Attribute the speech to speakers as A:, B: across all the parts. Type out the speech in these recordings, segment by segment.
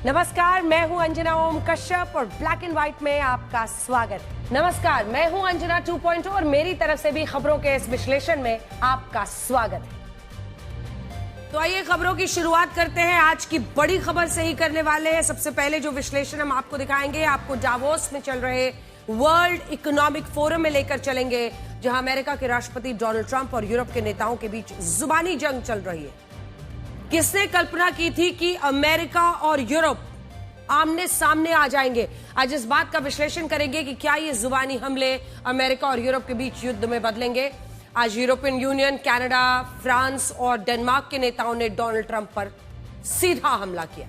A: नमस्कार, मैं हूं अंजना ओम कश्यप और ब्लैक एंड व्हाइट में आपका स्वागत। नमस्कार, मैं हूं अंजना 2.0 और मेरी तरफ से भी खबरों के इस विश्लेषण में आपका स्वागत है। तो आइए खबरों की शुरुआत करते हैं। आज की बड़ी खबर से ही करने वाले हैं। सबसे पहले जो विश्लेषण हम आपको दिखाएंगे, आपको डावोस में चल रहे वर्ल्ड इकोनॉमिक फोरम में लेकर चलेंगे, जहां अमेरिका के राष्ट्रपति डोनाल्ड ट्रंप और यूरोप के नेताओं के बीच जुबानी जंग चल रही है। किसने कल्पना की थी कि अमेरिका और यूरोप आमने सामने आ जाएंगे? आज इस बात का विश्लेषण करेंगे कि क्या ये जुबानी हमले अमेरिका और यूरोप के बीच युद्ध में बदलेंगे। आज यूरोपियन यूनियन, कनाडा, फ्रांस और डेनमार्क के नेताओं ने डोनाल्ड ट्रंप पर सीधा हमला किया।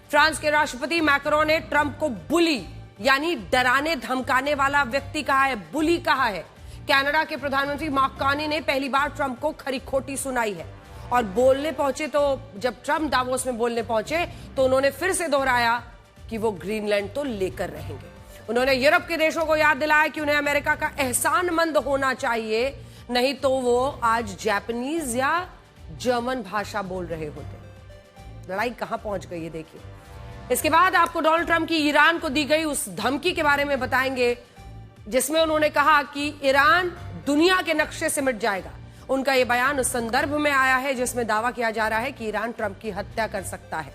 A: फ्रांस के राष्ट्रपति मैक्रोन ने ट्रंप को बुली यानी डराने धमकाने वाला व्यक्ति कहा है, बुली कहा है। कनाडा के प्रधानमंत्री मार्क कार्नी ने पहली बार ट्रंप को खरी खोटी सुनाई है और बोलने पहुंचे तो जब ट्रंप दावोस में बोलने पहुंचे तो उन्होंने फिर से दोहराया कि वो ग्रीनलैंड तो लेकर रहेंगे। उन्होंने यूरोप के देशों को याद दिलाया कि उन्हें अमेरिका का एहसानमंद होना चाहिए, नहीं तो वो आज जापानीज या जर्मन भाषा बोल रहे होते। लड़ाई कहां पहुंच गई है देखिए। इसके बाद आपको डोनाल्ड ट्रंप की ईरान को दी गई उस धमकी के बारे में बताएंगे, जिसमें उन्होंने कहा कि ईरान दुनिया के नक्शे से मिट जाएगा। उनका यह बयान उस संदर्भ में आया है जिसमें दावा किया जा रहा है कि ईरान ट्रंप की हत्या कर सकता है।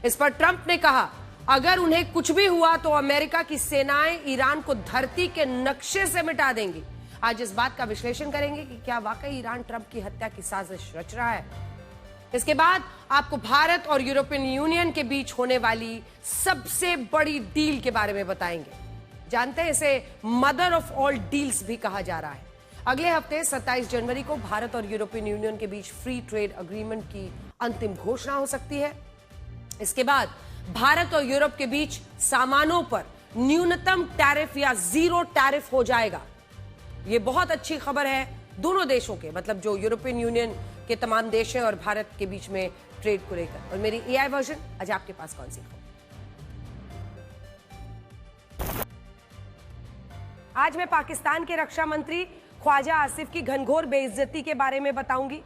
A: इस पर ट्रंप ने कहा, अगर उन्हें कुछ भी हुआ तो अमेरिका की सेनाएं ईरान को धरती के नक्शे से मिटा देंगी। आज इस बात का विश्लेषण करेंगे कि क्या वाकई ईरान ट्रंप की हत्या की साजिश रच रहा है। इसके बाद आपको भारत और यूरोपियन यूनियन के बीच होने वाली सबसे बड़ी डील के बारे में बताएंगे। जानते हैं, इसे मदर ऑफ ऑल डील्स भी कहा जा रहा है। अगले हफ्ते 27 जनवरी को भारत और यूरोपियन यूनियन के बीच फ्री ट्रेड अग्रीमेंट की अंतिम घोषणा हो सकती है। इसके बाद भारत और यूरोप के बीच सामानों पर न्यूनतम टैरिफ या जीरो टैरिफ हो जाएगा। यह बहुत अच्छी खबर है दोनों देशों के, मतलब जो यूरोपियन यूनियन के तमाम देश हैं और भारत के बीच में ट्रेड को लेकर। और मेरी एआई वर्जन आज आपके पास कौन सी खबर? आज मैं पाकिस्तान के रक्षा मंत्री ख्वाजा आसिफ की घनघोर बेइज्जती के बारे में बताऊंगी।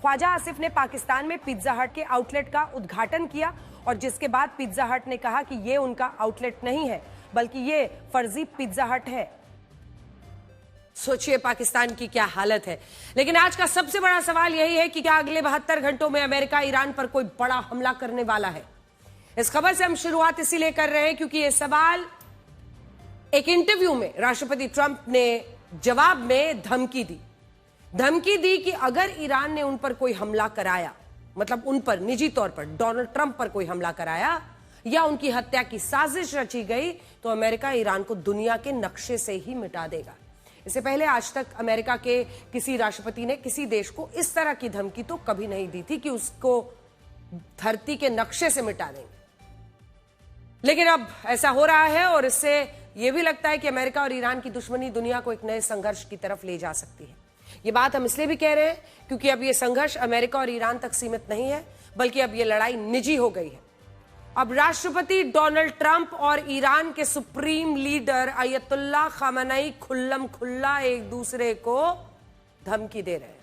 A: ख्वाजा आसिफ ने पाकिस्तान में पिज्जा हट के आउटलेट का उद्घाटन किया और जिसके बाद पिज्जा हट ने कहा कि ये उनका आउटलेट नहीं है, बल्कि ये फर्जी पिज्जा हट है। सोचिए पाकिस्तान की क्या हालत है। लेकिन आज का सबसे बड़ा सवाल यही है कि क्या अगले 72 घंटों में अमेरिका ईरान पर कोई बड़ा हमला करने वाला है। इस खबर से हम शुरुआत इसीलिए कर रहे हैं क्योंकि यह सवाल एक इंटरव्यू में राष्ट्रपति ट्रंप ने जवाब में धमकी दी कि अगर ईरान ने उन पर कोई हमला कराया, मतलब उन पर निजी तौर पर डोनाल्ड ट्रंप पर कोई हमला कराया या उनकी हत्या की साजिश रची गई, तो अमेरिका ईरान को दुनिया के नक्शे से ही मिटा देगा। इससे पहले आज तक अमेरिका के किसी राष्ट्रपति ने किसी देश को इस तरह की धमकी तो कभी नहीं दी थी कि उसको धरती के नक्शे से मिटा देंगे। लेकिन अब ऐसा हो रहा है और इससे यह भी लगता है कि अमेरिका और ईरान की दुश्मनी दुनिया को एक नए संघर्ष की तरफ ले जा सकती है। यह बात हम इसलिए भी कह रहे हैं क्योंकि अब यह संघर्ष अमेरिका और ईरान तक सीमित नहीं है, बल्कि अब यह लड़ाई निजी हो गई है। अब राष्ट्रपति डोनाल्ड ट्रंप और ईरान के सुप्रीम लीडर अयतुल्ला खामेनी खुल्लम खुल्ला एक दूसरे को धमकी दे रहे हैं।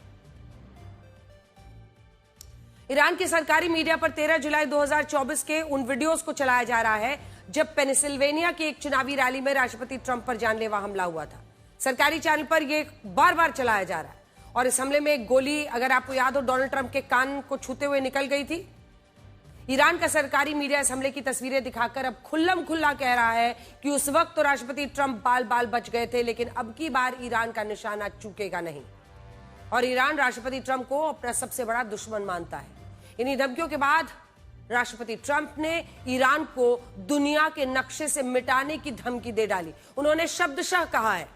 A: ईरान की सरकारी मीडिया पर 13 जुलाई 2024 के उन वीडियोस को चलाया जा रहा है जब पेनिसिल्वेनिया की एक चुनावी रैली में राष्ट्रपति ट्रंप पर जानलेवा हमला हुआ था। सरकारी चैनल पर यह बार बार चलाया जा रहा है और इस हमले में एक गोली, अगर आपको याद हो, डोनाल्ड ट्रंप के कान को छूते हुए निकल गई थी। ईरान का सरकारी मीडिया इस हमले की तस्वीरें दिखाकर अब खुल्लम खुल्ला कह रहा है कि उस वक्त तो राष्ट्रपति ट्रंप बाल बाल बच गए थे, लेकिन अब की बार ईरान का निशाना चूकेगा नहीं। और ईरान राष्ट्रपति ट्रंप को अपना सबसे बड़ा दुश्मन मानता है। इन्हीं धमकियों के बाद राष्ट्रपति ट्रंप ने ईरान को दुनिया के नक्शे से मिटाने की धमकी दे डाली। उन्होंने शब्दशः कहा है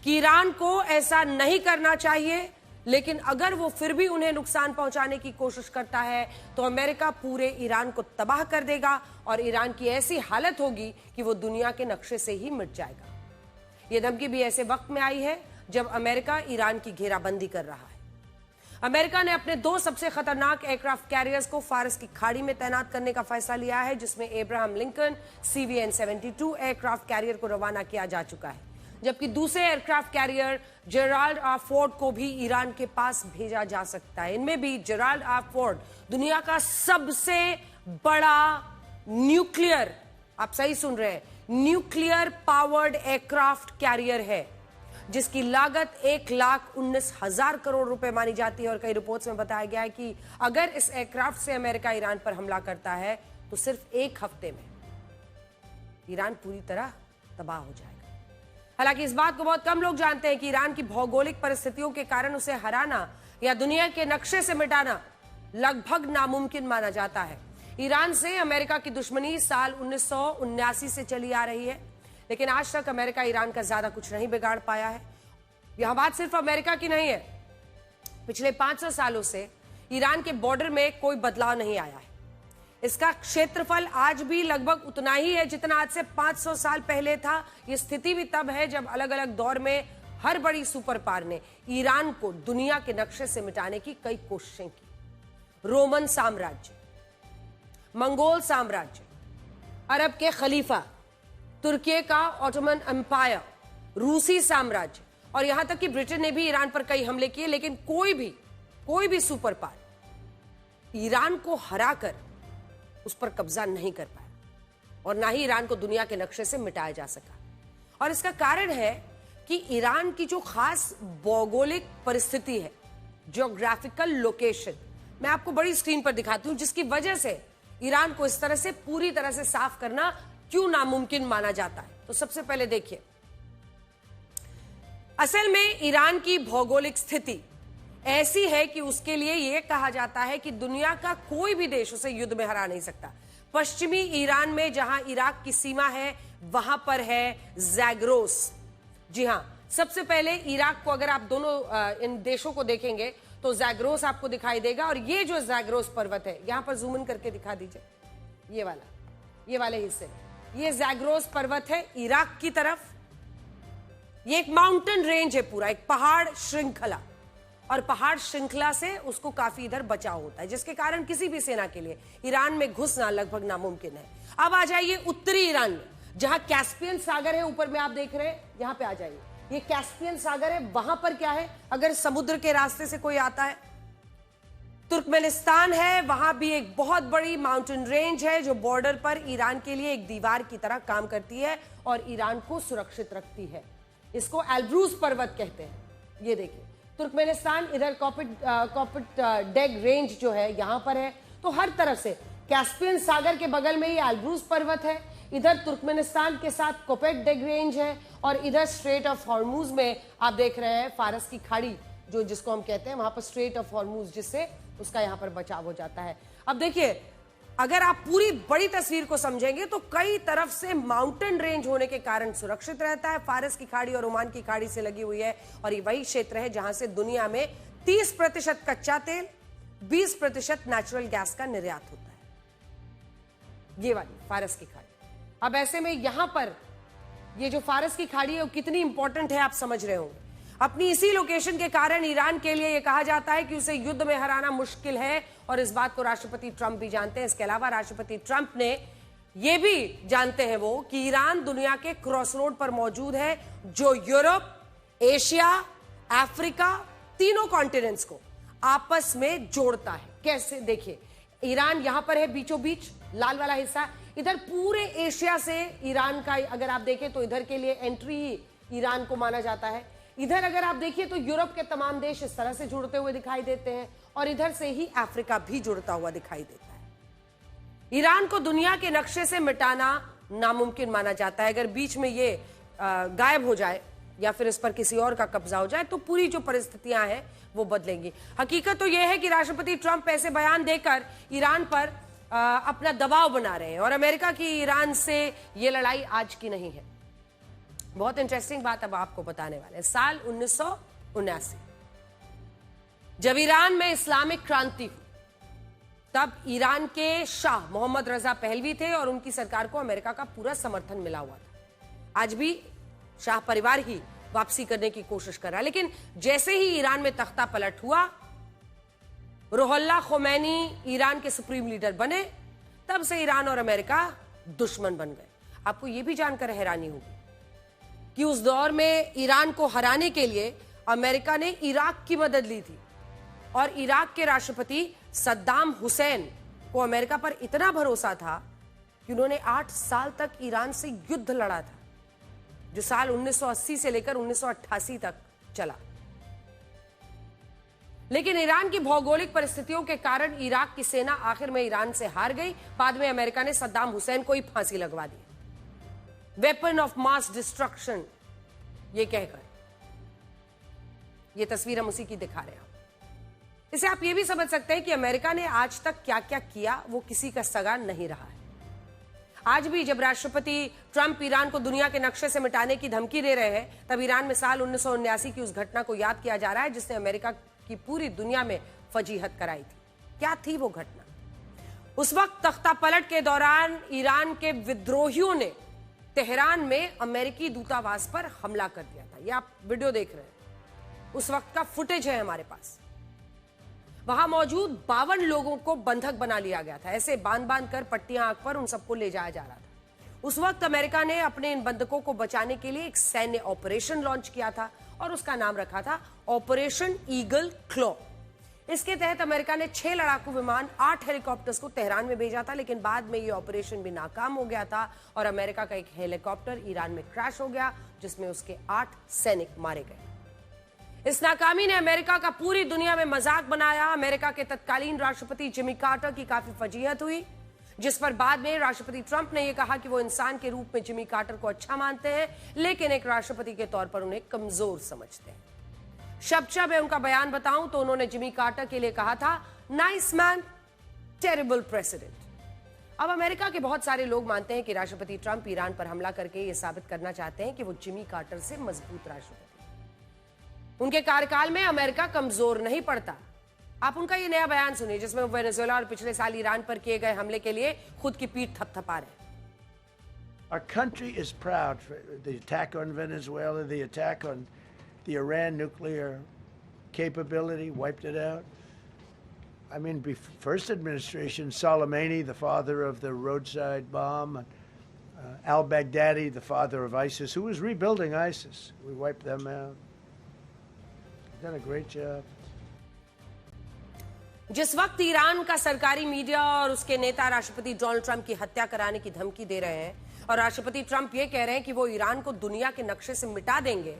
A: कि ईरान को ऐसा नहीं करना चाहिए, लेकिन अगर वो फिर भी उन्हें नुकसान पहुंचाने की कोशिश करता है तो अमेरिका पूरे ईरान को तबाह कर देगा और ईरान की ऐसी हालत होगी कि वो दुनिया के नक्शे से ही मिट जाएगा। ये धमकी भी ऐसे वक्त में आई है जब अमेरिका ईरान की घेराबंदी कर रहा है। अमेरिका ने अपने 2 सबसे खतरनाक एयरक्राफ्ट कैरियर्स को फारस की खाड़ी में तैनात करने का फैसला लिया है, जिसमें Abraham Lincoln CVN-72 aircraft carrier को रवाना किया जा चुका है, जबकि दूसरे aircraft carrier Gerald R Ford को भी ईरान के पास भेजा जा सकता है। इनमें भी जेराल्ड आर फोर्ड दुनिया का सबसे बड़ा न्यूक्लियर, आप सही सुन रहे हैं, न्यूक्लियर पावर्ड एयरक्राफ्ट कैरियर है जिसकी लागत 1,19,000 करोड़ रुपए मानी जाती है। और कई रिपोर्ट्स में बताया गया है कि अगर इस एयरक्राफ्ट से अमेरिका ईरान पर हमला करता है तो सिर्फ 1 हफ्ते में ईरान पूरी तरह तबाह हो जाएगा। हालांकि इस बात को बहुत कम लोग जानते हैं कि ईरान की भौगोलिक परिस्थितियों के कारण उसे हराना या दुनिया के नक्शे से मिटाना लगभग नामुमकिन माना जाता है। ईरान से अमेरिका की दुश्मनी साल 1979 से चली आ रही है, लेकिन आज तक अमेरिका ईरान का ज्यादा कुछ नहीं बिगाड़ पाया है। यह बात सिर्फ अमेरिका की नहीं है, पिछले 500 सालों से ईरान के बॉर्डर में कोई बदलाव नहीं आया है। इसका क्षेत्रफल आज भी लगभग उतना ही है जितना आज से 500 साल पहले था। यह स्थिति भी तब है जब अलग अलग दौर में हर बड़ी सुपर पावर ने ईरान को दुनिया के नक्शे से मिटाने की कई कोशिशें की। रोमन साम्राज्य, मंगोल साम्राज्य, अरब के खलीफा, तुर्की का ऑटोमन एम्पायर, रूसी साम्राज्य और यहां तक कि ब्रिटेन ने भी ईरान पर कई हमले किए, लेकिन कोई भी सुपर पावर ईरान को हराकर उस पर कब्जा नहीं कर पाया और ना ही ईरान को दुनिया के नक्शे से मिटाया जा सका। और इसका कारण है कि ईरान की जो खास भौगोलिक परिस्थिति है, ज्योग्राफिकल लोकेशन, मैं आपको बड़ी स्क्रीन पर दिखाती हूं, जिसकी वजह से ईरान को इस तरह से पूरी तरह से साफ करना क्यों नामुमकिन माना जाता है। तो सबसे पहले देखिए, असल में ईरान की भौगोलिक स्थिति ऐसी है कि उसके लिए यह कहा जाता है कि दुनिया का कोई भी देश उसे युद्ध में हरा नहीं सकता। पश्चिमी ईरान में जहां इराक की सीमा है वहां पर है ज़ैग्रोस। जी हां, सबसे पहले इराक को अगर आप दोनों इन देशों को देखेंगे तो ज़ैग्रोस आपको दिखाई देगा। और ये जो ज़ैग्रोस पर्वत है, यहां पर जूम इन करके दिखा दीजिए, ये वाले हिस्से, ये ज़ैग्रोस पर्वत है इराक की तरफ। ये एक माउंटेन रेंज है, पूरा एक पहाड़ श्रृंखला, और पहाड़ श्रृंखला से उसको काफी इधर बचाव होता है, जिसके कारण किसी भी सेना के लिए ईरान में घुसना लगभग नामुमकिन है। अब आ जाइए उत्तरी ईरान में, जहां कैस्पियन सागर है, ऊपर में आप देख रहे हैं, यहां पे आ जाइए, ये कैस्पियन सागर है। वहां पर क्या है, अगर समुद्र के रास्ते से कोई आता है, तुर्कमेनिस्तान है, वहां भी एक बहुत बड़ी माउंटेन रेंज है जो बॉर्डर पर ईरान के लिए एक दीवार की तरह काम करती है और ईरान को सुरक्षित रखती है। इसको एल्ब्रूज पर्वत कहते हैं। ये देखिए, तुर्कमेनिस्तान इधर कॉपिट डेग रेंज जो है यहां पर है। तो हर तरफ से कैस्पियन सागर के बगल में ये एल्ब्रूज पर्वत है, इधर तुर्कमेनिस्तान के साथ कोपेट डेग रेंज है, और इधर स्ट्रेट ऑफ हॉर्मूज में आप देख रहे हैं फारस की खाड़ी, जो जिसको हम कहते हैं, वहां पर स्ट्रेट ऑफ हॉर्मूज, जिससे उसका यहां पर बचाव हो जाता है। अब देखिए, अगर आप पूरी बड़ी तस्वीर को समझेंगे तो कई तरफ से माउंटेन रेंज होने के कारण सुरक्षित रहता है। फारस की खाड़ी और ओमान की खाड़ी से लगी हुई है, और ये वही क्षेत्र है जहां से दुनिया में 30% कच्चा तेल, 20% नेचुरल गैस का निर्यात होता है, ये वाली फारस की खाड़ी। अब ऐसे में यहां पर ये जो फारस की खाड़ी है वो कितनी इंपॉर्टेंट है आप समझ रहे होंगे। अपनी इसी लोकेशन के कारण ईरान के लिए यह कहा जाता है कि उसे युद्ध में हराना मुश्किल है, और इस बात को राष्ट्रपति ट्रंप भी जानते हैं। इसके अलावा राष्ट्रपति ट्रंप ने यह भी जानते हैं वो कि ईरान दुनिया के क्रॉसरोड पर मौजूद है, जो यूरोप, एशिया, अफ्रीका, तीनों कॉन्टिनेंट्स को आपस में जोड़ता है। कैसे, देखिए, ईरान यहां पर है बीचों बीच, लाल वाला हिस्सा, इधर पूरे एशिया से ईरान का अगर आप देखें तो इधर के लिए एंट्री ही ईरान को माना जाता है। इधर अगर आप देखिए तो यूरोप के तमाम देश इस तरह से जुड़ते हुए दिखाई देते हैं, और इधर से ही अफ्रीका भी जुड़ता हुआ दिखाई देता है। ईरान को दुनिया के नक्शे से मिटाना नामुमकिन माना जाता है। अगर बीच में ये गायब हो जाए या फिर इस पर किसी और का कब्जा हो जाए तो पूरी जो परिस्थितियां हैं वो बदलेंगी। हकीकत तो यह है कि राष्ट्रपति ट्रंप ऐसे बयान देकर ईरान पर अपना दबाव बना रहे हैं, और अमेरिका की ईरान से ये लड़ाई आज की नहीं है। बहुत इंटरेस्टिंग बात अब आपको बताने वाले हैं। साल 1979 जब ईरान में इस्लामिक क्रांति हुई, तब ईरान के शाह मोहम्मद रजा पहलवी थे और उनकी सरकार को अमेरिका का पूरा समर्थन मिला हुआ था। आज भी शाह परिवार ही वापसी करने की कोशिश कर रहा है, लेकिन जैसे ही ईरान में तख्ता पलट हुआ, रुहुल्लाह खोमैनी ईरान के सुप्रीम लीडर बने, तब से ईरान और अमेरिका दुश्मन बन गए। आपको यह भी जानकर हैरानी होगी कि उस दौर में ईरान को हराने के लिए अमेरिका ने इराक की मदद ली थी, और इराक के राष्ट्रपति सद्दाम हुसैन को अमेरिका पर इतना भरोसा था कि उन्होंने 8 साल तक ईरान से युद्ध लड़ा था, जो साल 1980 से लेकर 1988 तक चला। लेकिन ईरान की भौगोलिक परिस्थितियों के कारण इराक की सेना आखिर में ईरान से हार गई। बाद में अमेरिका ने सद्दाम हुसैन को ही फांसी लगवा दी, वेपन ऑफ मास डिस्ट्रक्शन ये कहकर। ये तस्वीर हम उसी की दिखा रहे हैं। इसे आप ये भी समझ सकते हैं कि अमेरिका ने आज तक क्या क्या किया वो किसी का सगा नहीं रहा है। आज भी जब राष्ट्रपति ट्रंप ईरान को दुनिया के नक्शे से मिटाने की धमकी दे रहे हैं, तब ईरान में साल 1979 की उस घटना को याद किया जा रहा है जिसने अमेरिका की पूरी दुनिया में फजीहत कराई थी। क्या थी वो घटना? उस वक्त तख्ता पलट के दौरान ईरान के विद्रोहियों ने तेहरान में अमेरिकी दूतावास पर हमला कर दिया था। ये आप वीडियो देख रहे हैं, उस वक्त का फुटेज है हमारे पास। वहां मौजूद 52 लोगों को बंधक बना लिया गया था। ऐसे बांध बांध कर पट्टियां आंख पर उन सबको ले जाया जा रहा था। उस वक्त अमेरिका ने अपने इन बंधकों को बचाने के लिए एक सैन्य ऑपरेशन लॉन्च किया था और उसका नाम रखा था ऑपरेशन ईगल क्लॉ। इसके तहत अमेरिका ने 6 लड़ाकू विमान, 8 हेलीकॉप्टर्स को तेहरान में भेजा था, लेकिन बाद में यह ऑपरेशन भी नाकाम हो गया था और अमेरिका का एक हेलीकॉप्टर ईरान में क्रैश हो गया, जिसमें उसके 8 सैनिक मारे गए। इस नाकामी ने अमेरिका का पूरी दुनिया में मजाक बनाया। अमेरिका के तत्कालीन राष्ट्रपति जिमी कार्टर की काफी फजीहत हुई, जिस पर बाद में राष्ट्रपति ट्रंप ने यह कहा कि वो इंसान के रूप में जिमी कार्टर को अच्छा मानते हैं, लेकिन एक राष्ट्रपति के तौर पर उन्हें कमजोर समझते हैं। शब्दशः मैं उनका बयान बताऊं तो उन्होंने जिमी कार्टर के लिए कहा था, नाइस मैन, टेरिबल प्रेसिडेंट। अब अमेरिका के बहुत सारे लोग मानते हैं कि राष्ट्रपति ट्रंप ईरान पर हमला करके यह साबित करना चाहते हैं कि वो जिमी कार्टर से मजबूत राष्ट्रपति। उनके कार्यकाल में अमेरिका कमजोर नहीं पड़ता। आप उनका ये नया बयान सुनिए, जिसमें वो वेनेजुएला और पिछले साल ईरान पर किए गए हमले के लिए खुद की पीठ थपथपा रहे हैं।
B: Our country is proud for the attack on Venezuela, the attack on the Iran nuclear capability, wiped it out. I mean, first administration, Soleimani, the father of the roadside bomb, al-Baghdadi, the father of ISIS, who was rebuilding ISIS. We wiped them out. Done a great job.
A: जिस वक्त Iran का सरकारी media और उसके नेता राष्ट्रपति Donald Trump की हत्या कराने की धमकी दे रहे हैं और राष्ट्रपति ट्रंप ये कह रहे हैं कि वो ईरान को दुनिया के नक्शे से मिटा देंगे,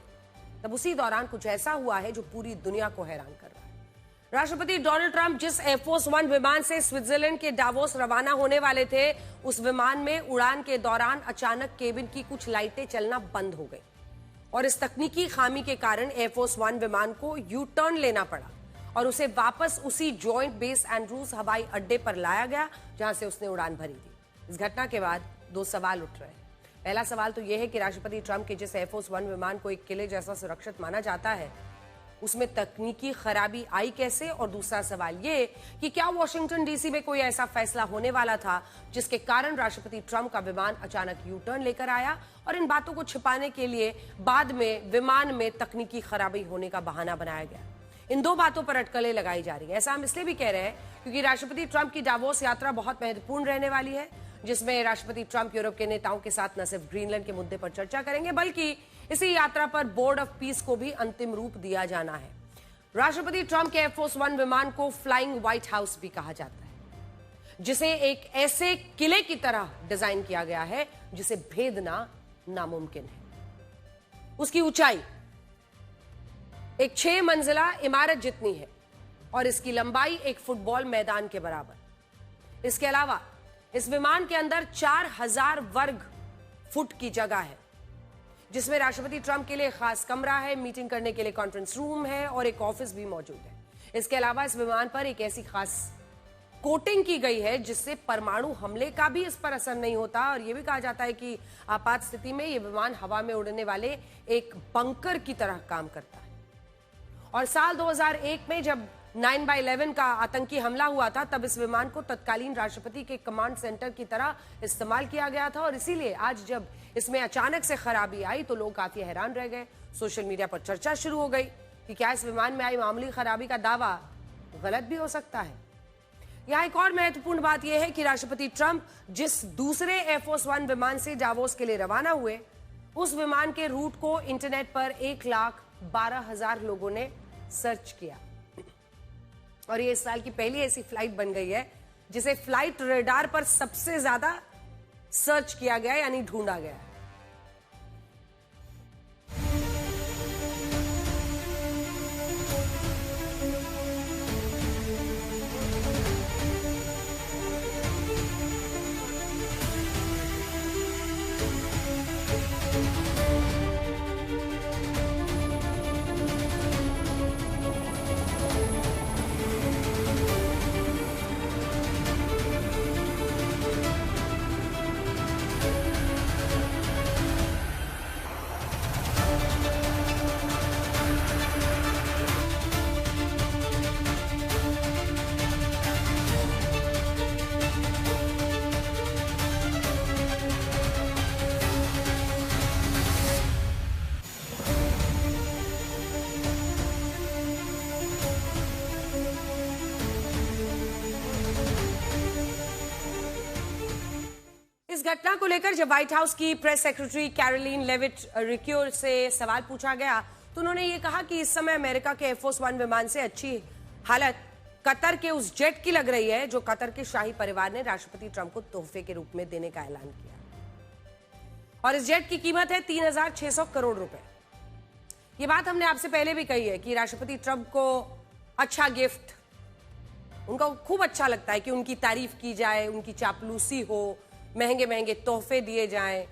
A: तब उसी दौरान कुछ ऐसा हुआ है जो पूरी दुनिया को हैरान कर रहा है। राष्ट्रपति डोनाल्ड ट्रंप जिस एयरफोर्स 1 विमान से स्विट्जरलैंड के डावोस रवाना होने वाले थे, उस विमान में उड़ान के दौरान अचानक केबिन की कुछ लाइटें चलना बंद हो गई और इस तकनीकी खामी के कारण एयरफोर्स 1 विमान को यू टर्न लेना पड़ा और उसे वापस उसी जॉइंट बेस एंड्रूज हवाई अड्डे पर लाया गया जहां से उसने उड़ान भरी थी। इस घटना के बाद 2 सवाल उठ रहे हैं। पहला सवाल तो यह है कि राष्ट्रपति ट्रंप के जिस एयरफोर्स 1 विमान को एक किले जैसा सुरक्षित माना जाता है, उसमें तकनीकी खराबी आई कैसे? और दूसरा सवाल ये कि क्या वॉशिंगटन डीसी में कोई ऐसा फैसला होने वाला था जिसके कारण राष्ट्रपति ट्रंप का विमान अचानक यू टर्न लेकर आया और इन बातों को छिपाने के लिए बाद में विमान में तकनीकी खराबी होने का बहाना बनाया गया। इन 2 बातों पर अटकलें लगाई जा रही है। ऐसा हम इसलिए भी कह रहे हैं क्योंकि राष्ट्रपति ट्रंप की डावोस यात्रा बहुत महत्वपूर्ण रहने वाली है, जिसमें राष्ट्रपति ट्रंप यूरोप के नेताओं के साथ न सिर्फ ग्रीनलैंड के मुद्दे पर चर्चा करेंगे, बल्कि इसी यात्रा पर बोर्ड ऑफ पीस को भी अंतिम रूप दिया जाना है। राष्ट्रपति ट्रंप के एयरफोर्स 1 विमान को फ्लाइंग व्हाइट हाउस भी कहा जाता है, जिसे एक ऐसे किले की तरह डिजाइन किया गया है जिसे भेदना नामुमकिन है। उसकी ऊंचाई एक 6 मंजिला इमारत जितनी है और इसकी लंबाई एक फुटबॉल मैदान के बराबर। इसके अलावा इस विमान के अंदर 4000 वर्ग फुट की जगह है, जिसमें राष्ट्रपति ट्रंप के लिए खास कमरा है, मीटिंग करने के लिए कॉन्फ्रेंस रूम है और एक ऑफिस भी मौजूद है। इसके अलावा इस विमान पर एक ऐसी खास कोटिंग की गई है जिससे परमाणु हमले का भी इस पर असर नहीं होता और यह भी कहा जाता है कि आपात स्थिति में यह विमान हवा में उड़ने वाले एक बंकर की तरह काम करता है। और साल 2001 में जब 9/11 का आतंकी हमला हुआ था, तब इस विमान को तत्कालीन राष्ट्रपति के कमांड सेंटर की तरह इस्तेमाल किया गया था और इसीलिए आज जब इसमें अचानक से खराबी आई तो लोग काफी हैरान रह गए। सोशल मीडिया पर चर्चा शुरू हो गई कि क्या इस विमान में आई मामूली खराबी का दावा गलत भी हो सकता है। यहाँ एक और महत्वपूर्ण बात यह है कि राष्ट्रपति ट्रंप जिस दूसरे एयरफोर्स 1 विमान से डावोस के लिए रवाना हुए, उस विमान के रूट को इंटरनेट पर 1,12,000 लोगों ने सर्च किया और ये इस साल की पहली ऐसी फ्लाइट बन गई है जिसे फ्लाइट रेडार पर सबसे ज्यादा सर्च किया गया यानी ढूंढा गया है। इस घटना को लेकर जब व्हाइट हाउस की प्रेस सेक्रेटरी कैरोलिन लेविट रिक्योर से सवाल पूछा गया तो उन्होंने ये कहा कि इस समय अमेरिका के एयरफोर्स वन विमान से अच्छी हालत कतर के उस जेट की लग रही है जो कतर के शाही परिवार ने राष्ट्रपति ट्रंप को तोहफे के रूप में देने का ऐलान किया और इस जेट की कीमत है 3,600 करोड़ रुपए। ये बात हमने आपसे पहले भी कही है कि राष्ट्रपति ट्रंप को अच्छा गिफ्ट, उनको खूब अच्छा लगता है कि उनकी तारीफ की जाए, उनकी चापलूसी हो, महंगे महंगे तोहफे दिए जाएं।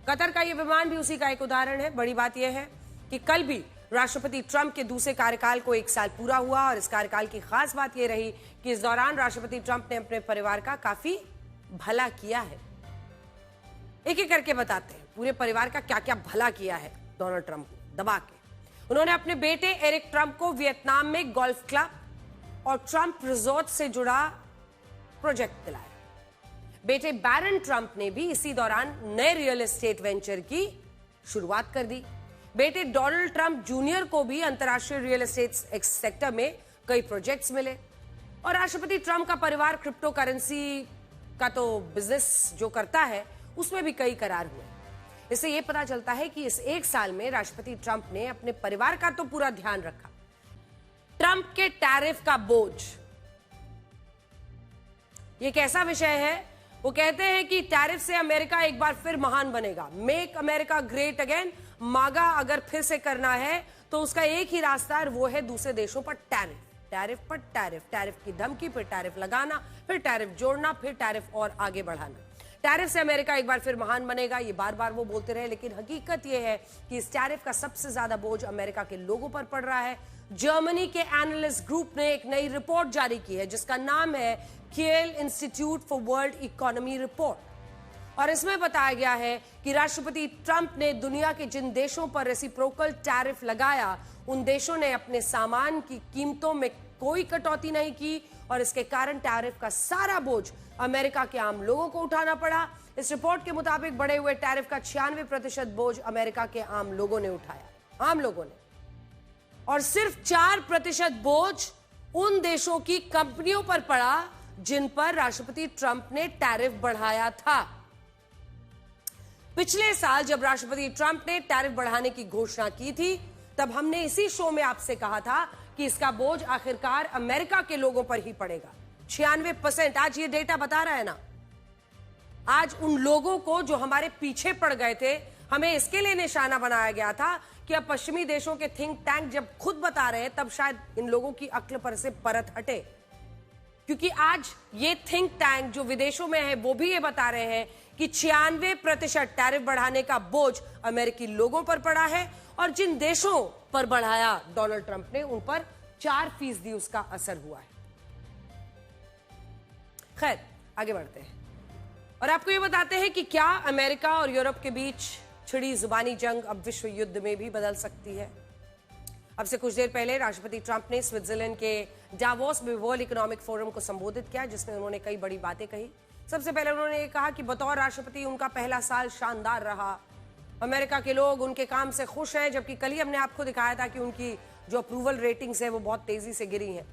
A: कतर का ये विमान भी उसी का एक उदाहरण है। बड़ी बात यह है कि कल भी राष्ट्रपति ट्रंप के दूसरे कार्यकाल को 1 साल पूरा हुआ और इस कार्यकाल की खास बात यह रही कि इस दौरान राष्ट्रपति ट्रंप ने अपने परिवार का काफी भला किया है। एक एक करके बताते हैं पूरे परिवार का क्या क्या भला किया है डोनाल्ड ट्रंप को दबा के। उन्होंने अपने बेटे एरिक ट्रंप को वियतनाम में गोल्फ क्लब और ट्रंप रिजॉर्ट से जुड़ा प्रोजेक्ट दिलाया। बेटे बैरन ट्रंप ने भी इसी दौरान नए रियल एस्टेट वेंचर की शुरुआत कर दी। बेटे डोनाल्ड ट्रंप जूनियर को भी अंतर्राष्ट्रीय रियल एस्टेट सेक्टर में कई प्रोजेक्ट्स मिले और राष्ट्रपति ट्रंप का परिवार क्रिप्टो करेंसी का तो बिजनेस जो करता है उसमें भी कई करार हुए। इससे यह पता चलता है कि इस 1 साल में राष्ट्रपति ट्रंप ने अपने परिवार का तो पूरा ध्यान रखा। ट्रंप के टैरिफ का बोझ, यह कैसा विषय है? वो कहते हैं कि टैरिफ से अमेरिका एक बार फिर महान बनेगा। मेक अमेरिका ग्रेट अगेन, मागा अगर फिर से करना है तो उसका एक ही रास्ता है, वो है दूसरे देशों पर टैरिफ, टैरिफ पर टैरिफ, टैरिफ की धमकी, फिर टैरिफ लगाना, फिर टैरिफ जोड़ना, फिर टैरिफ और आगे बढ़ाना। टैरिफ से अमेरिका एक बार फिर महान बनेगा, ये बार बार वो बोलते रहे, लेकिन हकीकत ये है कि इस टैरिफ का सबसे ज्यादा बोझ अमेरिका के लोगों पर पड़ रहा है। जर्मनी के एनालिस्ट ग्रुप ने एक नई रिपोर्ट जारी की है जिसका नाम है कियल institute for world economy report और इसमें बताया गया है कि राष्ट्रपति ट्रंप ने दुनिया के जिन देशों पर रेसिप्रोकल टैरिफ लगाया उन देशों ने अपने सामान की कीमतों में कोई कटौती नहीं की और इसके कारण टैरिफ का सारा बोझ अमेरिका के आम लोगों को उठाना पड़ा। इस रिपोर्ट के मुताबिक बढ़े हुए टैरिफ का 96% बोझ अमेरिका के आम लोगों ने उठाया, आम लोगों ने, और सिर्फ 4% बोझ उन देशों की कंपनियों पर पड़ा जिन पर राष्ट्रपति ट्रंप ने टैरिफ बढ़ाया था। पिछले साल जब राष्ट्रपति ट्रंप ने टैरिफ बढ़ाने की घोषणा की थी तब हमने इसी शो में आपसे कहा था कि इसका बोझ आखिरकार अमेरिका के लोगों पर ही पड़ेगा। 96%। आज ये डेटा बता रहा है ना, आज उन लोगों को जो हमारे पीछे पड़ गए थे, हमें इसके लिए निशाना बनाया गया था कि अब पश्चिमी देशों के थिंक टैंक जब खुद बता रहे हैं तब शायद इन लोगों की अक्ल पर से परत हटे, क्योंकि आज ये थिंक टैंक जो विदेशों में है वो भी ये बता रहे हैं कि 96% टैरिफ बढ़ाने का बोझ अमेरिकी लोगों पर पड़ा है और जिन देशों पर बढ़ाया डोनाल्ड ट्रंप ने उन पर 4% उसका असर हुआ है। खैर, आगे बढ़ते हैं और आपको ये बताते हैं कि क्या अमेरिका और यूरोप के बीच छिड़ी जुबानी जंग अब विश्व युद्ध में भी बदल सकती है। अब से कुछ देर पहले राष्ट्रपति ट्रंप ने स्विट्जरलैंड के डावोस में वर्ल्ड इकोनॉमिक फोरम को संबोधित किया जिसमें उन्होंने कई बड़ी बातें कही। सबसे पहले उन्होंने ये कहा कि बतौर राष्ट्रपति उनका पहला साल शानदार रहा, अमेरिका के लोग उनके काम से खुश हैं, जबकि कल ही हमने आपको दिखाया था कि उनकी जो अप्रूवल रेटिंग्स है वो बहुत तेजी से गिरी हैं।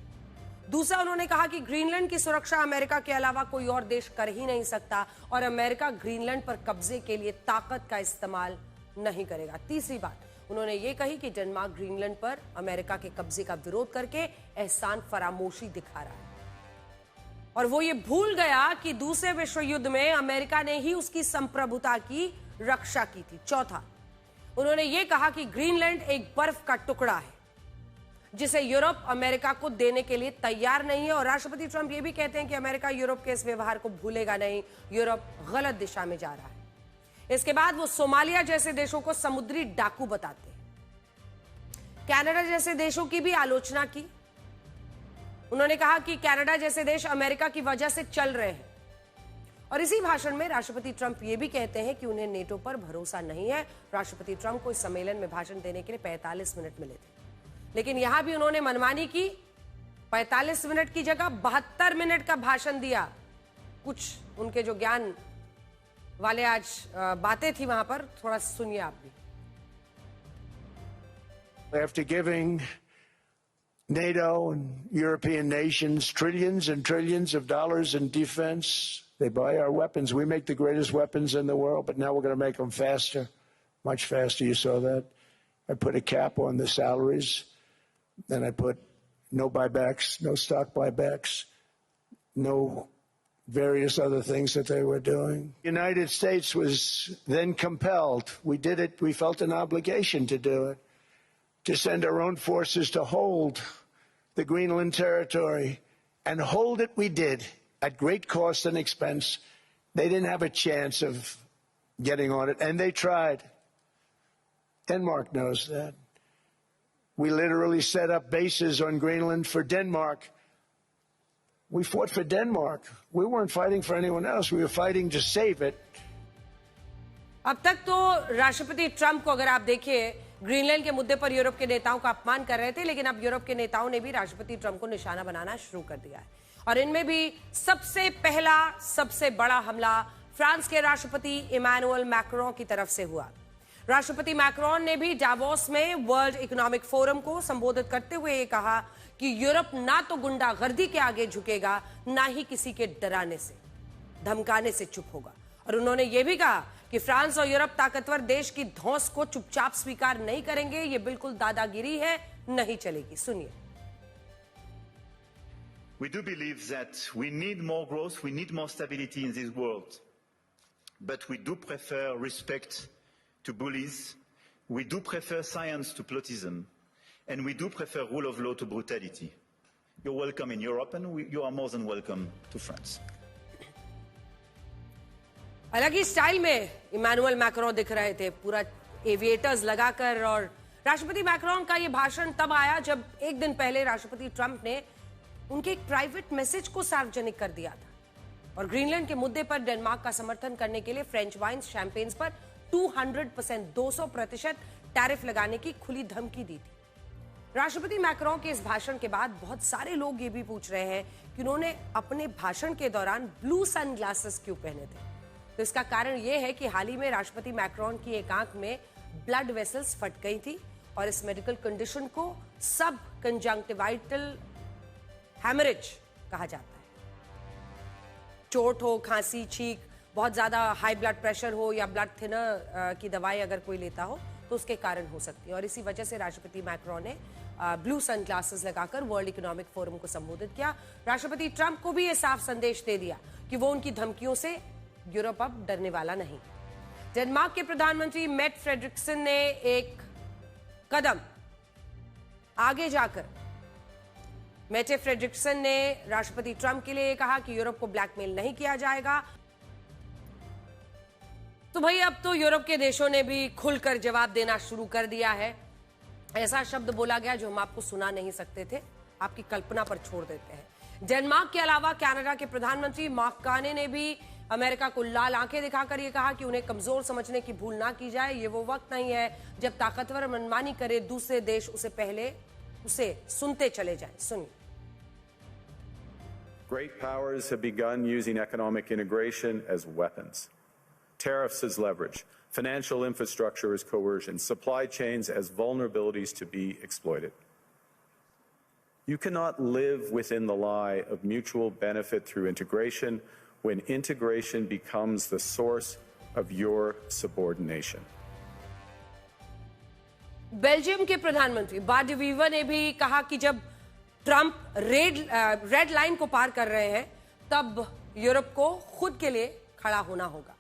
A: दूसरा, उन्होंने कहा कि ग्रीनलैंड की सुरक्षा अमेरिका के अलावा कोई और देश कर ही नहीं सकता और अमेरिका ग्रीनलैंड पर कब्जे के लिए ताकत का इस्तेमाल नहीं करेगा। तीसरी बात, उन्होंने ये कही कि डेनमार्क ग्रीनलैंड पर अमेरिका के कब्जे का विरोध करके एहसान फरामोशी दिखा रहा है और वो ये भूल गया कि दूसरे विश्व युद्ध में अमेरिका ने ही उसकी संप्रभुता की रक्षा की थी। चौथा, उन्होंने ये कहा कि ग्रीनलैंड एक बर्फ का टुकड़ा है जिसे यूरोप अमेरिका को देने के लिए तैयार नहीं है। और राष्ट्रपति ट्रंप ये भी कहते हैं कि अमेरिका यूरोप के इस व्यवहार को भूलेगा नहीं, यूरोप गलत दिशा में जा रहा है। इसके बाद वो सोमालिया जैसे देशों को समुद्री डाकू बताते हैं। कनाडा जैसे देशों की भी आलोचना की। उन्होंने कहा कि कनाडा जैसे देश अमेरिका की वजह से चल रहे हैं। और इसी भाषण में राष्ट्रपति ट्रंप ये भी कहते हैं कि उन्हें नेटो पर भरोसा नहीं है। राष्ट्रपति ट्रंप को इस सम्मेलन में भाषण देने के लिए 45 मिनट मिले थे, लेकिन यहां भी उन्होंने मनमानी की। 45 मिनट की जगह 72 मिनट का भाषण दिया। कुछ उनके जो ज्ञान वाले आज बातें थी वहां पर, थोड़ा सुनिए आप भी।
B: After giving NATO and European nations trillions and trillions of dollars in defense, they buy our weapons. We make the greatest weapons in the world, but now we're going to make them faster, much faster. You saw that. I put a cap on the salaries. Then I put no buybacks, no stock buybacks, no various other things that they were doing. The United States was then compelled. We did it. We felt an obligation to do it, to send our own forces to hold the Greenland territory. And hold it we did, at great cost and expense. They didn't have a chance of getting on it, and they tried. Denmark knows that. We literally set up bases on Greenland for Denmark. We fought for Denmark. We weren't fighting for anyone else. We were fighting to save it.
A: अब तक तो राष्ट्रपति Trump को अगर आप देखिए, Greenland के मुद्दे पर यूरोप के नेताओं का अपमान कर रहे थे, लेकिन अब यूरोप के नेताओं ने भी राष्ट्रपति ट्रंप को निशाना बनाना शुरू कर दिया है। और इनमें भी सबसे पहला, सबसे बड़ा हमला फ्रांस के राष्ट्रपति इमैनुअल मैक्रोन की तरफ से हुआ। राष्ट्रपति मैक्रोन ने भी डावोस में वर्ल्ड इकोनॉमिक फोरम को संबोधित करते हुए ये कहा कि यूरोप ना तो गुंडागर्दी के आगे झुकेगा, ना ही किसी के डराने से, धमकाने से चुप होगा। और उन्होंने ये भी कहा कि फ्रांस और यूरोप ताकतवर देश की धौंस को चुपचाप स्वीकार नहीं करेंगे। ये बिल्कुल दादागिरी है, नहीं चलेगी। सुनिए।
C: We do believe that we need more growth, we need more stability in this world. But we do prefer respect to bullies, we do prefer science to plotism, and we do prefer rule of law to brutality. You're welcome in Europe, and you are more than welcome to France.
A: अलग ही style में Emmanuel Macron दिख रहे थे, पूरा aviators लगाकर। और राष्ट्रपति Macron का यह भाषण तब आया जब एक दिन पहले राष्ट्रपति ट्रंप ने उनके एक प्राइवेट मैसेज को सार्वजनिक कर दिया था और ग्रीनलैंड के मुद्दे पर डेनमार्क का समर्थन करने के लिए फ्रेंच वाइन्स, शैंपेन्स पर 200%, 200% टैरिफ लगाने की खुली धमकी दी थी। राष्ट्रपति मैक्रोन के इस भाषण के बाद बहुत सारे लोग ये भी पूछ रहे हैं कि उन्होंने अपने भाषण के दौरान ब्लू सनग्लासेस क्यों पहने थे। तो इसका कारण यह है कि हाल ही में राष्ट्रपति मैक्रोन की एक आंख में ब्लड वेसल्स फट गई थी और इस मेडिकल कंडीशन को सब कंजंक्टिवाइटल हैमरेज कहा जाता है। चोट हो, खांसी, छींक, बहुत ज्यादा हाई ब्लड प्रेशर हो या ब्लड थिनर की दवाई अगर कोई लेता हो तो उसके कारण हो सकती है। और इसी वजह से राष्ट्रपति मैक्रोन ने ब्लू सनग्लासेस लगाकर वर्ल्ड इकोनॉमिक फोरम को संबोधित किया। राष्ट्रपति ट्रंप को भी यह साफ संदेश दे दिया कि वो उनकी धमकियों से यूरोप अब डरने वाला नहीं। डेनमार्क के प्रधानमंत्री मेट फ्रेडरिक्सन ने एक कदम आगे जाकर मेटे फ्रेडरिक्सन ने राष्ट्रपति ट्रंप के लिए कहा कि यूरोप को ब्लैकमेल नहीं किया जाएगा। तो भाई अब तो यूरोप के देशों ने भी खुलकर जवाब देना शुरू कर दिया है। ऐसा शब्द बोला गया जो हम आपको सुना नहीं सकते थे, आपकी कल्पना पर छोड़ देते हैं। डेनमार्क के अलावा कनाडा के प्रधानमंत्री मार्क कार्ने ने भी अमेरिका को लाल आंखें दिखाकर यह कहा कि उन्हें कमजोर समझने की भूल ना की जाए। ये वो वक्त नहीं है जब ताकतवर मनमानी करे दूसरे देश उसे सुनते चले जाएं। सुनिए।
D: Great powers have begun using economic integration as weapons, tariffs as leverage, financial infrastructure as coercion, supply chains as vulnerabilities to be exploited. You cannot live within the lie of mutual benefit through integration when integration becomes the source of your subordination.
A: Belgium के प्रधानमंत्री BART day Weaver ने भी कहा कि जब Trump red line को पार कर रहे हैं तब यूरोप को खुद के लिए खड़ा होना होगा।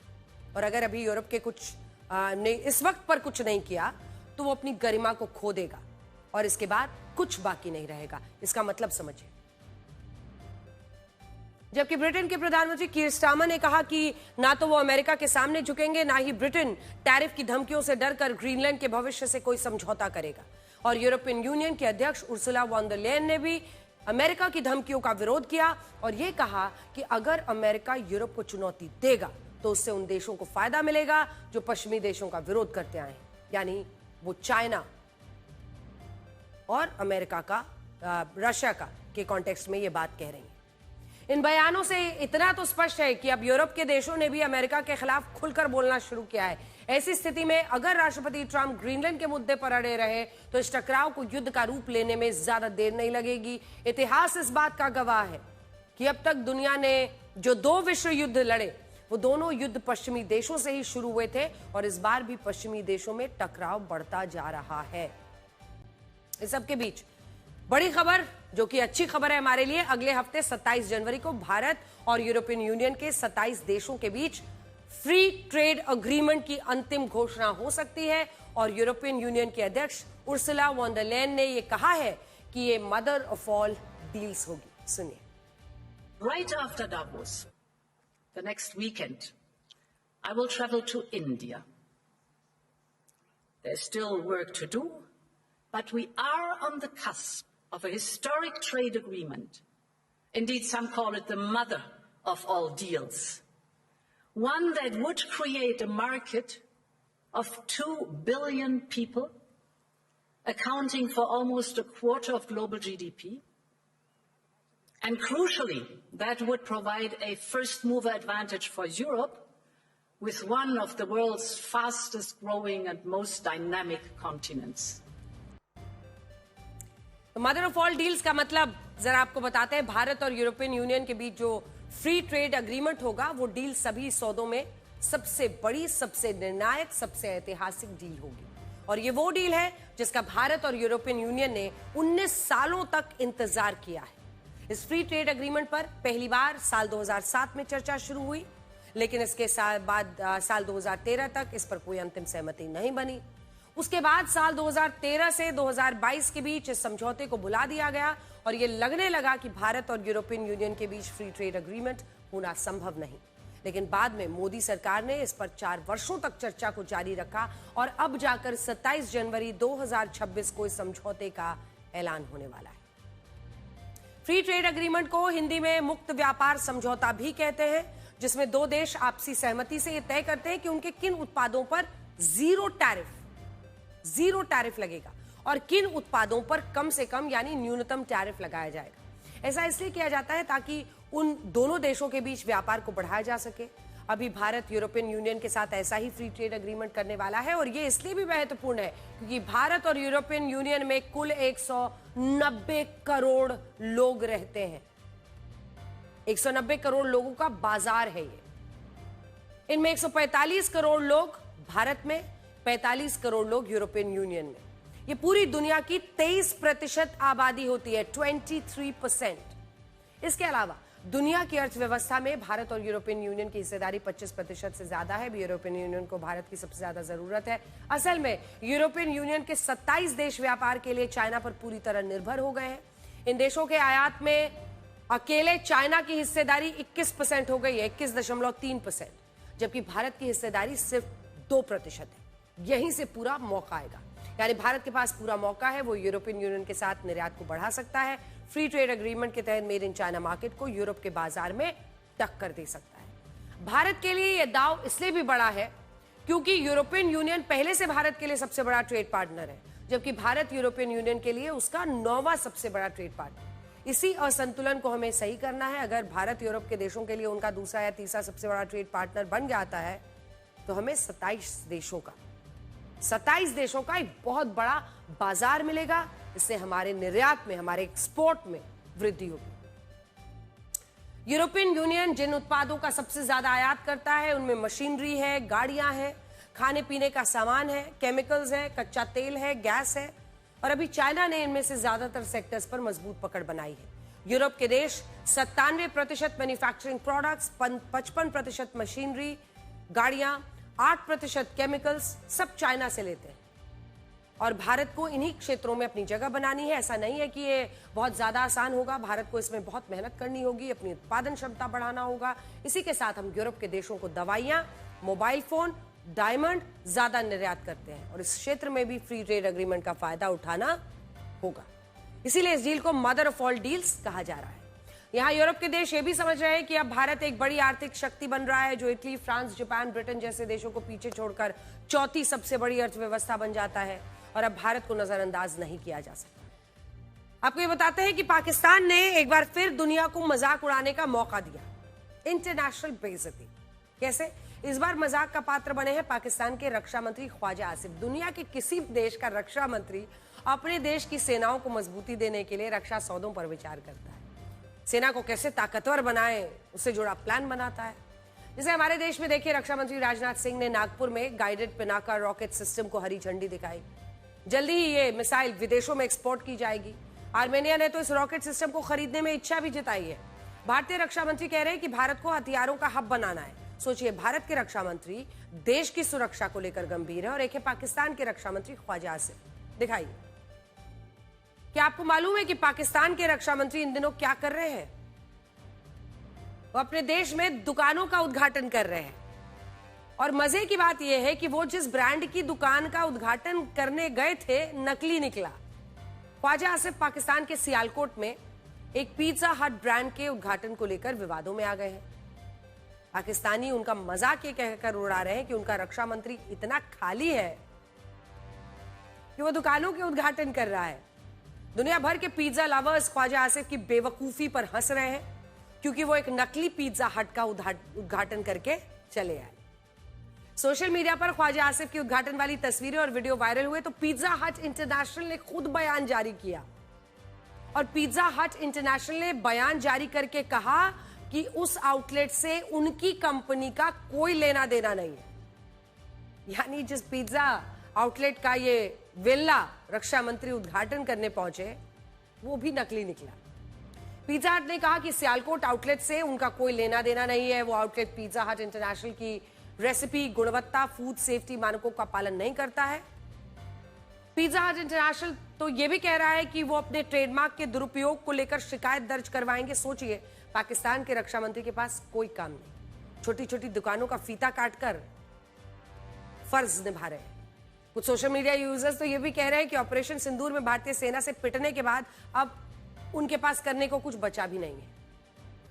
A: और अगर अभी यूरोप के कुछ ने इस वक्त पर कुछ नहीं किया तो वो अपनी गरिमा को खो देगा और इसके बाद कुछ बाकी नहीं रहेगा। इसका मतलब समझिए। जबकि ब्रिटेन के प्रधानमंत्री कीर स्टारमर ने कहा कि ना तो वो अमेरिका के सामने झुकेंगे, ना ही ब्रिटेन टैरिफ की धमकियों से डरकर ग्रीनलैंड के भविष्य से कोई समझौता करेगा। और यूरोपियन यूनियन के अध्यक्ष उर्सुला वॉन डर लेयन ने भी अमेरिका की धमकियों का विरोध किया और यह कहा कि अगर अमेरिका यूरोप को चुनौती देगा तो उससे उन देशों को फायदा मिलेगा जो पश्चिमी देशों का विरोध करते आए हैं, यानी वो चाइना और अमेरिका का, रशिया का के कॉन्टेक्स्ट में ये बात कह रही हैं। इन बयानों से इतना तो स्पष्ट है कि अब यूरोप के देशों ने भी अमेरिका के खिलाफ खुलकर बोलना शुरू किया है। ऐसी स्थिति में अगर राष्ट्रपति ट्रंप ग्रीनलैंड के मुद्दे पर अड़े रहे तो इस टकराव को युद्ध का रूप लेने में ज्यादा देर नहीं लगेगी। इतिहास इस बात का गवाह है कि अब तक दुनिया ने जो 2 विश्व युद्ध लड़े वो दोनों युद्ध पश्चिमी देशों से ही शुरू हुए थे और इस बार भी पश्चिमी देशों में टकराव बढ़ता जा रहा है। इस सब के बीच बड़ी खबर, जो कि अच्छी खबर है हमारे लिए, अगले हफ्ते 27 जनवरी को भारत और यूरोपियन यूनियन के 27 देशों के बीच फ्री ट्रेड अग्रीमेंट की अंतिम घोषणा हो सकती है और यूरोपियन यूनियन के अध्यक्ष उर्सुला वॉन डर लेयन ने यह कहा है कि ये मदर ऑफ ऑल डील्स होगी। सुनिए।
E: Right after Davos, the next weekend, I will travel to India. There's still work to do, but we are on the cusp of a historic trade agreement. Indeed, some call it the mother of all deals. One that would create a market of 2 billion people, accounting for almost a quarter of global GDP. And crucially, that would provide a first mover advantage for Europe with one of the world's fastest growing and most dynamic continents.
A: Mother of all deals का मतलब जरा आपको बताते हैं। भारत और European union के बीच जो free trade agreement होगा वो डील सभी सौदों में सबसे बड़ी, सबसे निर्णायक, सबसे ऐतिहासिक डील होगी और ये वो डील है जिसका भारत और यूरोपियन यूनियन ने 19 सालों तक इंतजार किया है। इस फ्री ट्रेड अग्रीमेंट पर पहली बार साल 2007 में चर्चा शुरू हुई, लेकिन इसके बाद साल 2013 तक इस पर कोई अंतिम सहमति नहीं बनी। उसके बाद साल 2013 से 2022 के बीच इस समझौते को बुला दिया गया और ये लगने लगा कि भारत और यूरोपियन यूनियन के बीच फ्री ट्रेड अग्रीमेंट होना संभव नहीं। लेकिन बाद में मोदी सरकार ने इस पर 4 वर्षों तक चर्चा को जारी रखा और अब जाकर 27 जनवरी 2026 को इस समझौते का ऐलान होने वाला है। फ्री ट्रेड अग्रीमेंट को हिंदी में मुक्त व्यापार समझौता भी कहते हैं, जिसमें 2 देश आपसी सहमति से यह तय करते हैं कि उनके किन उत्पादों पर जीरो टैरिफ लगेगा और किन उत्पादों पर कम से कम यानी न्यूनतम टैरिफ लगाया जाएगा। ऐसा इसलिए किया जाता है ताकि उन दोनों देशों के बीच व्यापार को बढ़ाया जा सके। अभी भारत यूरोपियन यूनियन के साथ ऐसा ही फ्री ट्रेड अग्रीमेंट करने वाला है और ये इसलिए भी महत्वपूर्ण है क्योंकि भारत और यूरोपियन यूनियन में कुल 190 करोड़ लोग रहते हैं। 190 करोड़ लोगों का बाजार है ये। इनमें 145 करोड़ लोग भारत में, 45 करोड़ लोग यूरोपियन यूनियन में। ये पूरी दुनिया की 23% आबादी होती है, 23%। इसके अलावा दुनिया की अर्थव्यवस्था में भारत और यूरोपियन यूनियन की हिस्सेदारी 25% से ज्यादा है। यूरोपियन यूनियन को भारत की सबसे ज्यादा जरूरत है। असल में यूरोपियन यूनियन के 27 देश व्यापार के लिए चाइना पर पूरी तरह निर्भर हो गए हैं। इन देशों के आयात में अकेले चाइना की हिस्सेदारी 21% हो गई है, 21.3%, जबकि भारत की हिस्सेदारी सिर्फ 2% है। यहीं से पूरा मौका आएगा, यानी भारत के पास पूरा मौका है, वो यूरोपियन यूनियन के साथ निर्यात को बढ़ा सकता है। फ्री ट्रेड अग्रीमेंट के तहत मेड इन चाइना मार्केट को यूरोप के बाजार में टक्कर दे सकता है। भारत के लिए यह दाव इसलिए भी बड़ा है क्योंकि यूरोपियन यूनियन पहले से भारत के लिए सबसे बड़ा ट्रेड पार्टनर है, जबकि भारत यूरोपियन यूनियन के लिए उसका 9वां सबसे बड़ा ट्रेड पार्टनर। इसी असंतुलन को हमें सही करना है। अगर भारत यूरोप के देशों के लिए उनका दूसरा या तीसरा सबसे बड़ा ट्रेड पार्टनर बन जाता है तो हमें 27 देशों का एक बहुत बड़ा बाजार मिलेगा। इससे हमारे निर्यात में, हमारे एक्सपोर्ट में वृद्धि होगी। यूरोपियन यूनियन जिन उत्पादों का सबसे ज्यादा आयात करता है उनमें मशीनरी है, गाड़ियां हैं, खाने पीने का सामान है, केमिकल्स है, कच्चा तेल है, गैस है और अभी चाइना ने इनमें से ज्यादातर सेक्टर्स पर मजबूत पकड़ बनाई है। यूरोप के देश 97% मैन्युफैक्चरिंग प्रोडक्ट्स, 55% मशीनरी, गाड़ियां, 8% केमिकल्स सब चाइना से लेते हैं। और भारत को इन्हीं क्षेत्रों में अपनी जगह बनानी है। ऐसा नहीं है कि ये बहुत ज्यादा आसान होगा, भारत को इसमें बहुत मेहनत करनी होगी, अपनी उत्पादन क्षमता बढ़ाना होगा। इसी के साथ हम यूरोप के देशों को दवाइयां, मोबाइल फोन, डायमंड ज्यादा निर्यात करते हैं और इस क्षेत्र में भी फ्री ट्रेड एग्रीमेंट का फायदा उठाना होगा। इसीलिए इस डील को मदर ऑफ ऑल डील्स कहा जा रहा है। यहां यूरोप के देश ये भी समझ रहे हैं कि अब भारत एक बड़ी आर्थिक शक्ति बन रहा है, जो इटली, फ्रांस, जापान, ब्रिटेन जैसे देशों को पीछे छोड़कर चौथी सबसे बड़ी अर्थव्यवस्था बन जाता है और अब भारत को नजरअंदाज नहीं किया जा सकता। आपको ये बताते हैं कि पाकिस्तान ने एक बार फिर दुनिया को मजाक उड़ाने का मौका दिया। इंटरनेशनल बेइज्जती कैसे? इस बार मजाक का पात्र बने हैं पाकिस्तान के रक्षा मंत्री ख्वाजा आसिफ। दुनिया के किसी देश का रक्षा मंत्री अपने देश की सेनाओं को मजबूती देने के लिए रक्षा सौदों पर विचार करता है, सेना को कैसे ताकतवर बनाए उससे जुड़ा प्लान बनाता है। जैसे हमारे देश में देखिए, रक्षा मंत्री राजनाथ सिंह ने नागपुर में गाइडेड पिनाका रॉकेट सिस्टम को हरी झंडी दिखाई। जल्दी ही ये मिसाइल विदेशों में एक्सपोर्ट की जाएगी। आर्मेनिया ने तो इस रॉकेट सिस्टम को खरीदने में इच्छा भी जताई है। भारतीय रक्षा मंत्री कह रहे हैं कि भारत को हथियारों का हब बनाना है। सोचिए, भारत के रक्षा मंत्री देश की सुरक्षा को लेकर गंभीर है और एक है पाकिस्तान के रक्षा मंत्री ख्वाजा आसिफ। दिखाइए, क्या आपको मालूम है कि पाकिस्तान के रक्षा मंत्री इन दिनों क्या कर रहे हैं? वो अपने देश में दुकानों का उद्घाटन कर रहे हैं और मजे की बात यह है कि वो जिस ब्रांड की दुकान का उद्घाटन करने गए थे, नकली निकला। ख्वाजा आसिफ पाकिस्तान के सियालकोट में एक पिज्जा हट ब्रांड के उद्घाटन को लेकर विवादों में आ गए हैं। पाकिस्तानी उनका मजाक ये कहकर उड़ा रहे हैं कि उनका रक्षा मंत्री इतना खाली है कि वो दुकानों के उद्घाटन कर रहा है। दुनिया भर के पिज्जा लवर्स ख्वाजा आसिफ की बेवकूफी पर हंस रहे हैं क्योंकि वो एक नकली पिज्जा हट का उद्घाटन करके चले आए। सोशल मीडिया पर ख्वाजा आसिफ की उद्घाटन वाली तस्वीरें और वीडियो वायरल हुए तो पिज्जा हट इंटरनेशनल ने खुद बयान जारी किया और पिज्जा हट इंटरनेशनल ने बयान जारी करके कहा कि उस आउटलेट से उनकी कंपनी का कोई लेना देना नहीं है। यानी जिस पिज्जा आउटलेट का ये विल्ला रक्षा मंत्री उद्घाटन करने पहुंचे, वो भी नकली निकला। पिज्जा हट ने कहा कि सियालकोट आउटलेट से उनका कोई लेना देना नहीं है। वो आउटलेट पिज्जा हट इंटरनेशनल की रेसिपी, गुणवत्ता, फूड सेफ्टी मानकों का पालन नहीं करता है। पिज्जा हट इंटरनेशनल तो ये भी कह रहा है कि वो अपने ट्रेडमार्क के दुरुपयोग को लेकर शिकायत दर्ज करवाएंगे। सोचिए, पाकिस्तान के रक्षा मंत्री के पास कोई काम नहीं, छोटी छोटी दुकानों का फीता काटकर फर्ज निभा रहे हैं। कुछ सोशल मीडिया यूजर्स तो ये भी कह रहे हैं कि ऑपरेशन सिंदूर में भारतीय सेना से पिटने के बाद अब उनके पास करने को कुछ बचा भी नहीं है।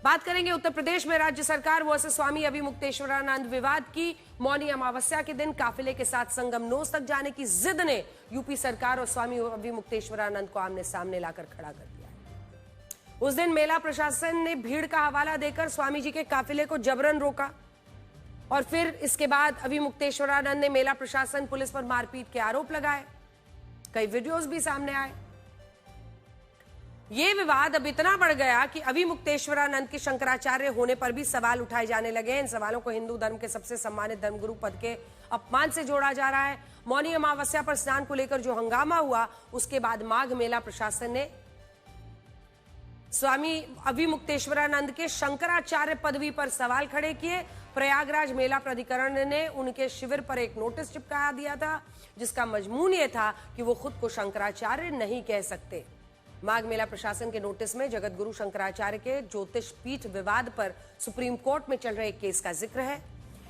A: बात करेंगे उत्तर प्रदेश में राज्य सरकार वर्सेस स्वामी अभिमुक्तेश्वरानंद विवाद की। मौनी अमावस्या के दिन काफिले के साथ संगम नोस तक जाने की जिद ने यूपी सरकार और स्वामी अभिमुक्तेश्वरानंद को आमने सामने लाकर खड़ा कर दिया। उस दिन मेला प्रशासन ने भीड़ का हवाला देकर स्वामी जी के काफिले को जबरन रोका और फिर इसके बाद अभिमुक्तेश्वरानंद ने मेला प्रशासन, पुलिस पर मारपीट के आरोप लगाए। कई वीडियोस भी सामने आए। ये विवाद अब इतना बढ़ गया कि अभिमुक्तेश्वरानंद के शंकराचार्य होने पर भी सवाल उठाए जाने लगे हैं। इन सवालों को हिंदू धर्म के सबसे सम्मानित धर्मगुरु पद के अपमान से जोड़ा जा रहा है। मौनी अमावस्या पर स्नान को लेकर जो हंगामा हुआ, उसके बाद माघ मेला प्रशासन ने स्वामी अभिमुक्तेश्वरानंद के शंकराचार्य पदवी पर सवाल खड़े किए। प्रयागराज मेला प्राधिकरण ने उनके शिविर पर एक नोटिस चिपका दिया था जिसका मजमून यह था कि वो खुद को शंकराचार्य नहीं कह सकते। माघ मेला प्रशासन के नोटिस में जगत गुरु शंकराचार्य के ज्योतिष पीठ विवाद पर सुप्रीम कोर्ट में चल रहे केस का जिक्र है।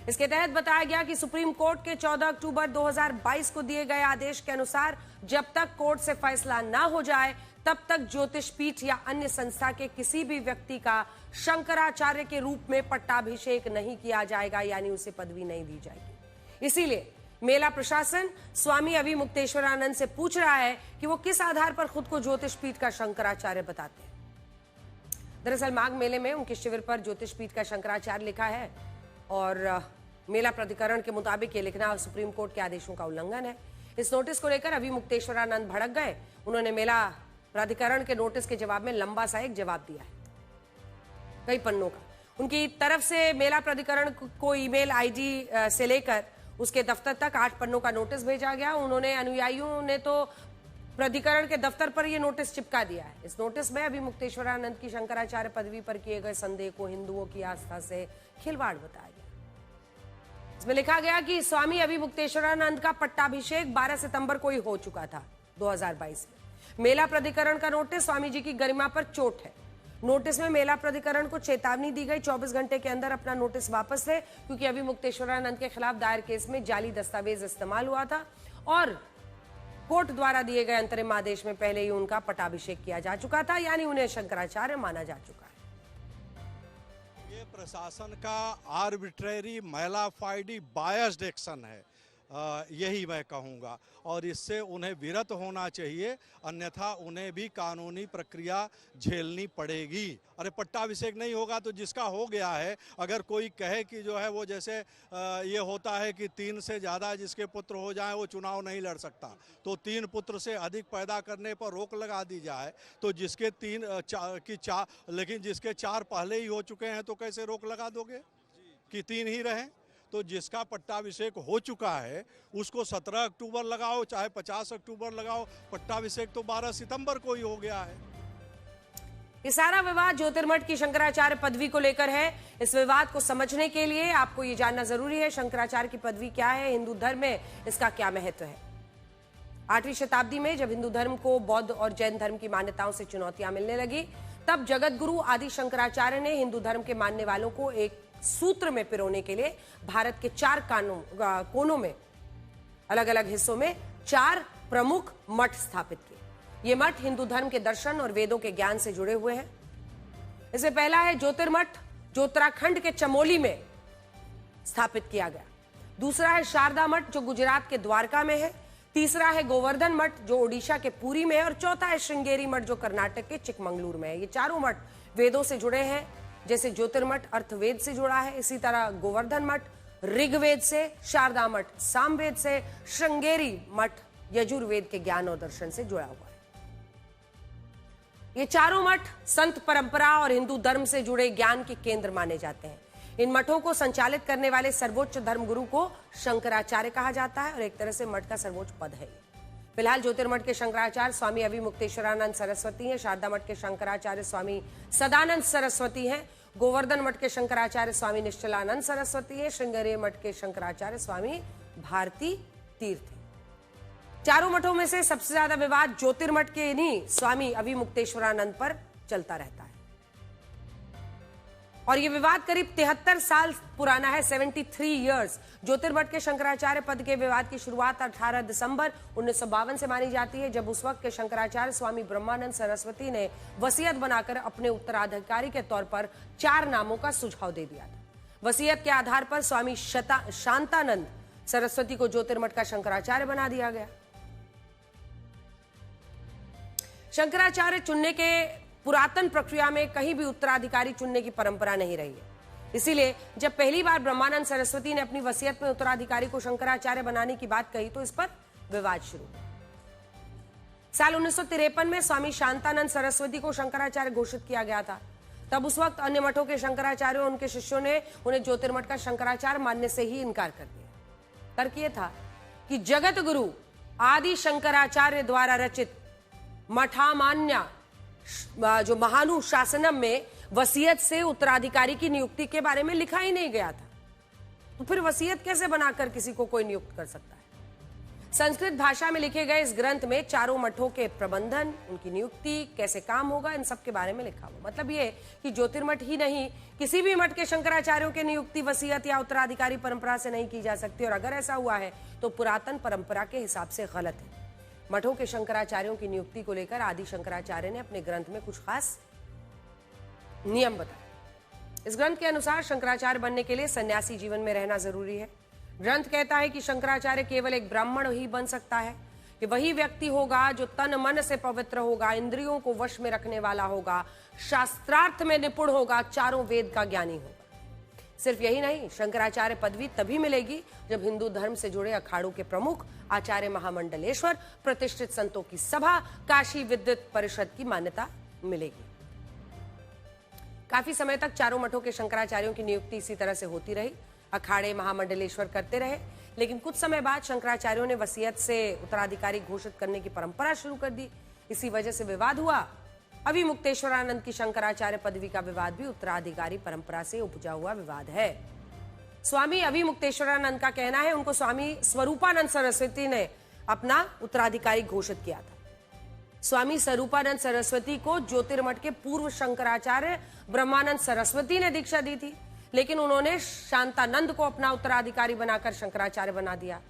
A: इसके तहत बताया गया कि सुप्रीम कोर्ट के 14 अक्टूबर 2022 को दिए गए आदेश के अनुसार जब तक कोर्ट से फैसला न हो जाए तब तक ज्योतिष पीठ या अन्य संस्था के किसी भी व्यक्ति का शंकराचार्य के रूप में पट्टाभिषेक नहीं किया जाएगा, यानी उसे पदवी नहीं दी जाएगी। इसीलिए मेला प्रशासन स्वामी अभिमुक्तेश्वरानंद से पूछ रहा है कि वो किस आधार पर खुद को ज्योतिष पीठ का शंकराचार्य बताते हैं। दरअसल माघ मेले में उनके शिविर पर ज्योतिष पीठ का शंकराचार्य लिखा है और मेला प्राधिकरण के मुताबिक ये लिखना सुप्रीम कोर्ट के आदेशों का उल्लंघन है। इस नोटिस को लेकर अभिमुक्तेश्वरानंद भड़क गए। उन्होंने मेला प्राधिकरण के नोटिस के जवाब में लंबा सा एक जवाब दिया है, कई पन्नों का। उनकी तरफ से मेला प्राधिकरण को ईमेल आईडी से लेकर उसके दफ्तर तक 8 पन्नों का नोटिस भेजा गया। उन्होंने अनुयायियों ने तो प्राधिकरण के दफ्तर पर यह नोटिस चिपका दिया है। इस नोटिस में अभी मुक्तेश्वरानंद की शंकराचार्य पदवी पर किए गए संदेह को हिंदुओं की आस्था से खिलवाड़ बताया गया। इसमें लिखा गया कि स्वामी अभी मुक्तेश्वरानंद का पट्टाभिषेक 12 सितंबर को ही हो चुका था 2022 में। मेला प्राधिकरण का नोटिस स्वामी जी की गरिमा पर चोट है। नोटिस में मेला प्राधिकरण को चेतावनी दी गई 24 घंटे के अंदर अपना नोटिस वापस ले, क्योंकि अभी मुक्तेश्वरानंद के खिलाफ दायर केस में जाली दस्तावेज इस्तेमाल हुआ था और कोर्ट द्वारा दिए गए अंतरिम आदेश में पहले ही उनका पट्टाभिषेक किया जा चुका था, यानी उन्हें शंकराचार्य माना जा चुका है।
F: ये प्रशासन का आर्बिट्रेरी मैलाफाइडी बायस्ड एक्शन है, यही मैं कहूँगा, और इससे उन्हें विरत होना चाहिए, अन्यथा उन्हें भी कानूनी प्रक्रिया झेलनी पड़ेगी। अरे पट्टाभिषेक नहीं होगा तो जिसका हो गया है, अगर कोई कहे कि जो है वो जैसे ये होता है कि 3 से ज़्यादा जिसके पुत्र हो जाए वो चुनाव नहीं लड़ सकता, तो 3 पुत्र से अधिक पैदा करने पर रोक लगा दी जाए, तो जिसके 4 लेकिन जिसके 4 पहले ही हो चुके हैं तो कैसे रोक लगा दोगे कि 3 ही रहें? तो जिसका पट्टाभिषेक हो चुका है उसको 17 अक्टूबर लगाओ चाहे 50 अक्टूबर लगाओ, पट्टाभिषेक तो 12 सितंबर को ही हो गया है।
A: ये सारा विवाद ज्योतिर्मठ की शंकराचार्य पदवी को लेकर है। इस विवाद को समझने के लिए आपको ये जानना जरूरी है शंकराचार्य की पदवी क्या है, हिंदू धर्म में इसका क्या महत्व है। 8वीं शताब्दी में जब हिंदू धर्म को बौद्ध और जैन धर्म की मान्यताओं से चुनौतियां मिलने लगी, तब जगत गुरु आदि शंकराचार्य ने हिंदू धर्म के मानने वालों को एक सूत्र में पिरोने के लिए भारत के 4 कोनों में, अलग अलग हिस्सों में 4 प्रमुख मठ स्थापित किए। ये मठ हिंदू धर्म के दर्शन और वेदों के ज्ञान से जुड़े हुए हैं। इसमें पहला है ज्योतिर्मठ, जो उत्तराखंड के चमोली में स्थापित किया गया। दूसरा है शारदा मठ, जो गुजरात के द्वारका में है। तीसरा है गोवर्धन मठ, जो ओडिशा के पुरी में है। और चौथा है श्रृंगेरी मठ, जो कर्नाटक के चिकमंगलुरु में है। ये चारों मठ वेदों से जुड़े हैं। जैसे ज्योतिर्मठ अर्थवेद से जुड़ा है, इसी तरह गोवर्धन मठ ऋग्वेद से, शारदा मठ सामवेद से, श्रृंगेरी मठ यजुर्वेद के ज्ञान और दर्शन से जुड़ा हुआ है। ये चारों मठ संत परंपरा और हिंदू धर्म से जुड़े ज्ञान के केंद्र माने जाते हैं। इन मठों को संचालित करने वाले सर्वोच्च धर्मगुरु को शंकराचार्य कहा जाता है और एक तरह से मठ का सर्वोच्च पद है। फिलहाल ज्योतिर्मठ के शंकराचार्य स्वामी अभी मुक्तेश्वरानंद सरस्वती हैं। शारदा मठ के शंकराचार्य स्वामी सदानंद सरस्वती हैं। गोवर्धन मठ के शंकराचार्य स्वामी निश्चलानंद सरस्वती हैं। श्रृंगेरी मठ के शंकराचार्य स्वामी भारती तीर्थ हैं। चारों मठों में से सबसे ज्यादा विवाद ज्योतिर्मठ के इन्हीं स्वामी अभी मुक्तेश्वरानंद पर चलता रहता है और यह विवाद करीब 73 साल पुराना है, 73 इयर्स। ज्योतिर्मठ के शंकराचार्य पद के विवाद की शुरुआत 18 दिसंबर 1952 से मानी जाती है, जब उस वक्त के शंकराचार्य स्वामी ब्रह्मानंद सरस्वती ने वसीयत बनाकर अपने उत्तराधिकारी के तौर पर 4 नामों का सुझाव दे दिया था। वसीयत के आधार पर स्वामी शांतानंद सरस्वती को ज्योतिर्मठ का शंकराचार्य बना दिया गया। शंकराचार्य चुनने के पुरातन प्रक्रिया में कहीं भी उत्तराधिकारी चुनने की परंपरा नहीं रही है। इसीलिए जब पहली बार ब्रह्मानंद सरस्वती ने अपनी वसीयत में उत्तराधिकारी को शंकराचार्य बनाने की बात कही तो इस पर विवाद शुरू हुआ। साल 1953 में स्वामी शांतानंद सरस्वती को शंकराचार्य घोषित किया गया था। तब उस वक्त अन्य मठों के शंकराचार्यों और उनके शिष्यों ने उन्हें ज्योतिर्मठ का शंकराचार्य मानने से ही इनकार कर दिया। तर्क यह था कि जगत गुरु आदि शंकराचार्य द्वारा रचित मठामान्य जो महानुशासनम में वसीयत से उत्तराधिकारी की नियुक्ति के बारे में लिखा ही नहीं गया था, तो फिर वसीयत कैसे बनाकर किसी को कोई नियुक्त कर सकता है। संस्कृत भाषा में लिखे गए इस ग्रंथ में चारों मठों के प्रबंधन, उनकी नियुक्ति, कैसे काम होगा, इन सब के बारे में लिखा हुआ। मतलब ये कि ज्योतिर्मठ ही नहीं, किसी भी मठ के शंकराचार्यों की नियुक्ति वसीयत या उत्तराधिकारी परंपरा से नहीं की जा सकती, और अगर ऐसा हुआ है तो पुरातन परंपरा के हिसाब से गलत है। मठों के शंकराचार्यों की नियुक्ति को लेकर आदि शंकराचार्य ने अपने ग्रंथ में कुछ खास नियम बताए। इस ग्रंथ के अनुसार शंकराचार्य बनने के लिए सन्यासी जीवन में रहना जरूरी है। ग्रंथ कहता है कि शंकराचार्य केवल एक ब्राह्मण ही बन सकता है। कि वही व्यक्ति होगा जो तन मन से पवित्र होगा, इंद्रियों को वश में रखने वाला होगा, शास्त्रार्थ में निपुण होगा, चारों वेद का ज्ञानी होगा। सिर्फ यही नहीं, शंकराचार्य पदवी तभी मिलेगी जब हिंदू धर्म से जुड़े अखाड़ों के प्रमुख, आचार्य महामंडलेश्वर, प्रतिष्ठित संतों की सभा, काशी विद्युत परिषद की मान्यता मिलेगी। काफी समय तक चारों मठों के शंकराचार्यों की नियुक्ति इसी तरह से होती रही। अखाड़े महामंडलेश्वर करते रहे। लेकिन कुछ समय बाद शंकराचार्यों ने वसीयत से उत्तराधिकारी घोषित करने की परंपरा शुरू कर दी। इसी वजह से विवाद हुआ। अभिमुक्तेश्वरानंद की शंकराचार्य पदवी का विवाद भी उत्तराधिकारी परंपरा से उपजा हुआ विवाद है। स्वामी अभिमुक्तेश्वरानंद का कहना है उनको स्वामी स्वरूपानंद सरस्वती ने अपना उत्तराधिकारी घोषित किया था। स्वामी स्वरूपानंद सरस्वती को ज्योतिर्मठ के पूर्व शंकराचार्य ब्रह्मानंद सरस्वती ने दीक्षा दी थी, लेकिन उन्होंने शांतानंद को अपना उत्तराधिकारी बनाकर शंकराचार्य बना दिया।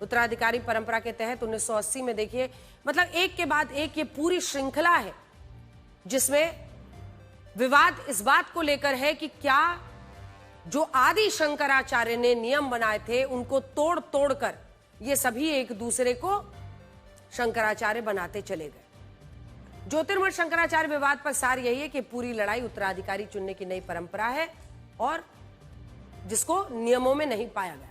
A: उत्तराधिकारी परंपरा के तहत 1980 में देखिए, मतलब एक के बाद एक ये पूरी श्रृंखला है जिसमें विवाद इस बात को लेकर है कि क्या जो आदि शंकराचार्य ने नियम बनाए थे उनको तोड़ तोड़कर ये सभी एक दूसरे को शंकराचार्य बनाते चले गए। ज्योतिर्मठ शंकराचार्य विवाद पर सार यही है कि पूरी लड़ाई उत्तराधिकारी चुनने की नई परंपरा है और जिसको नियमों में नहीं पाया गया।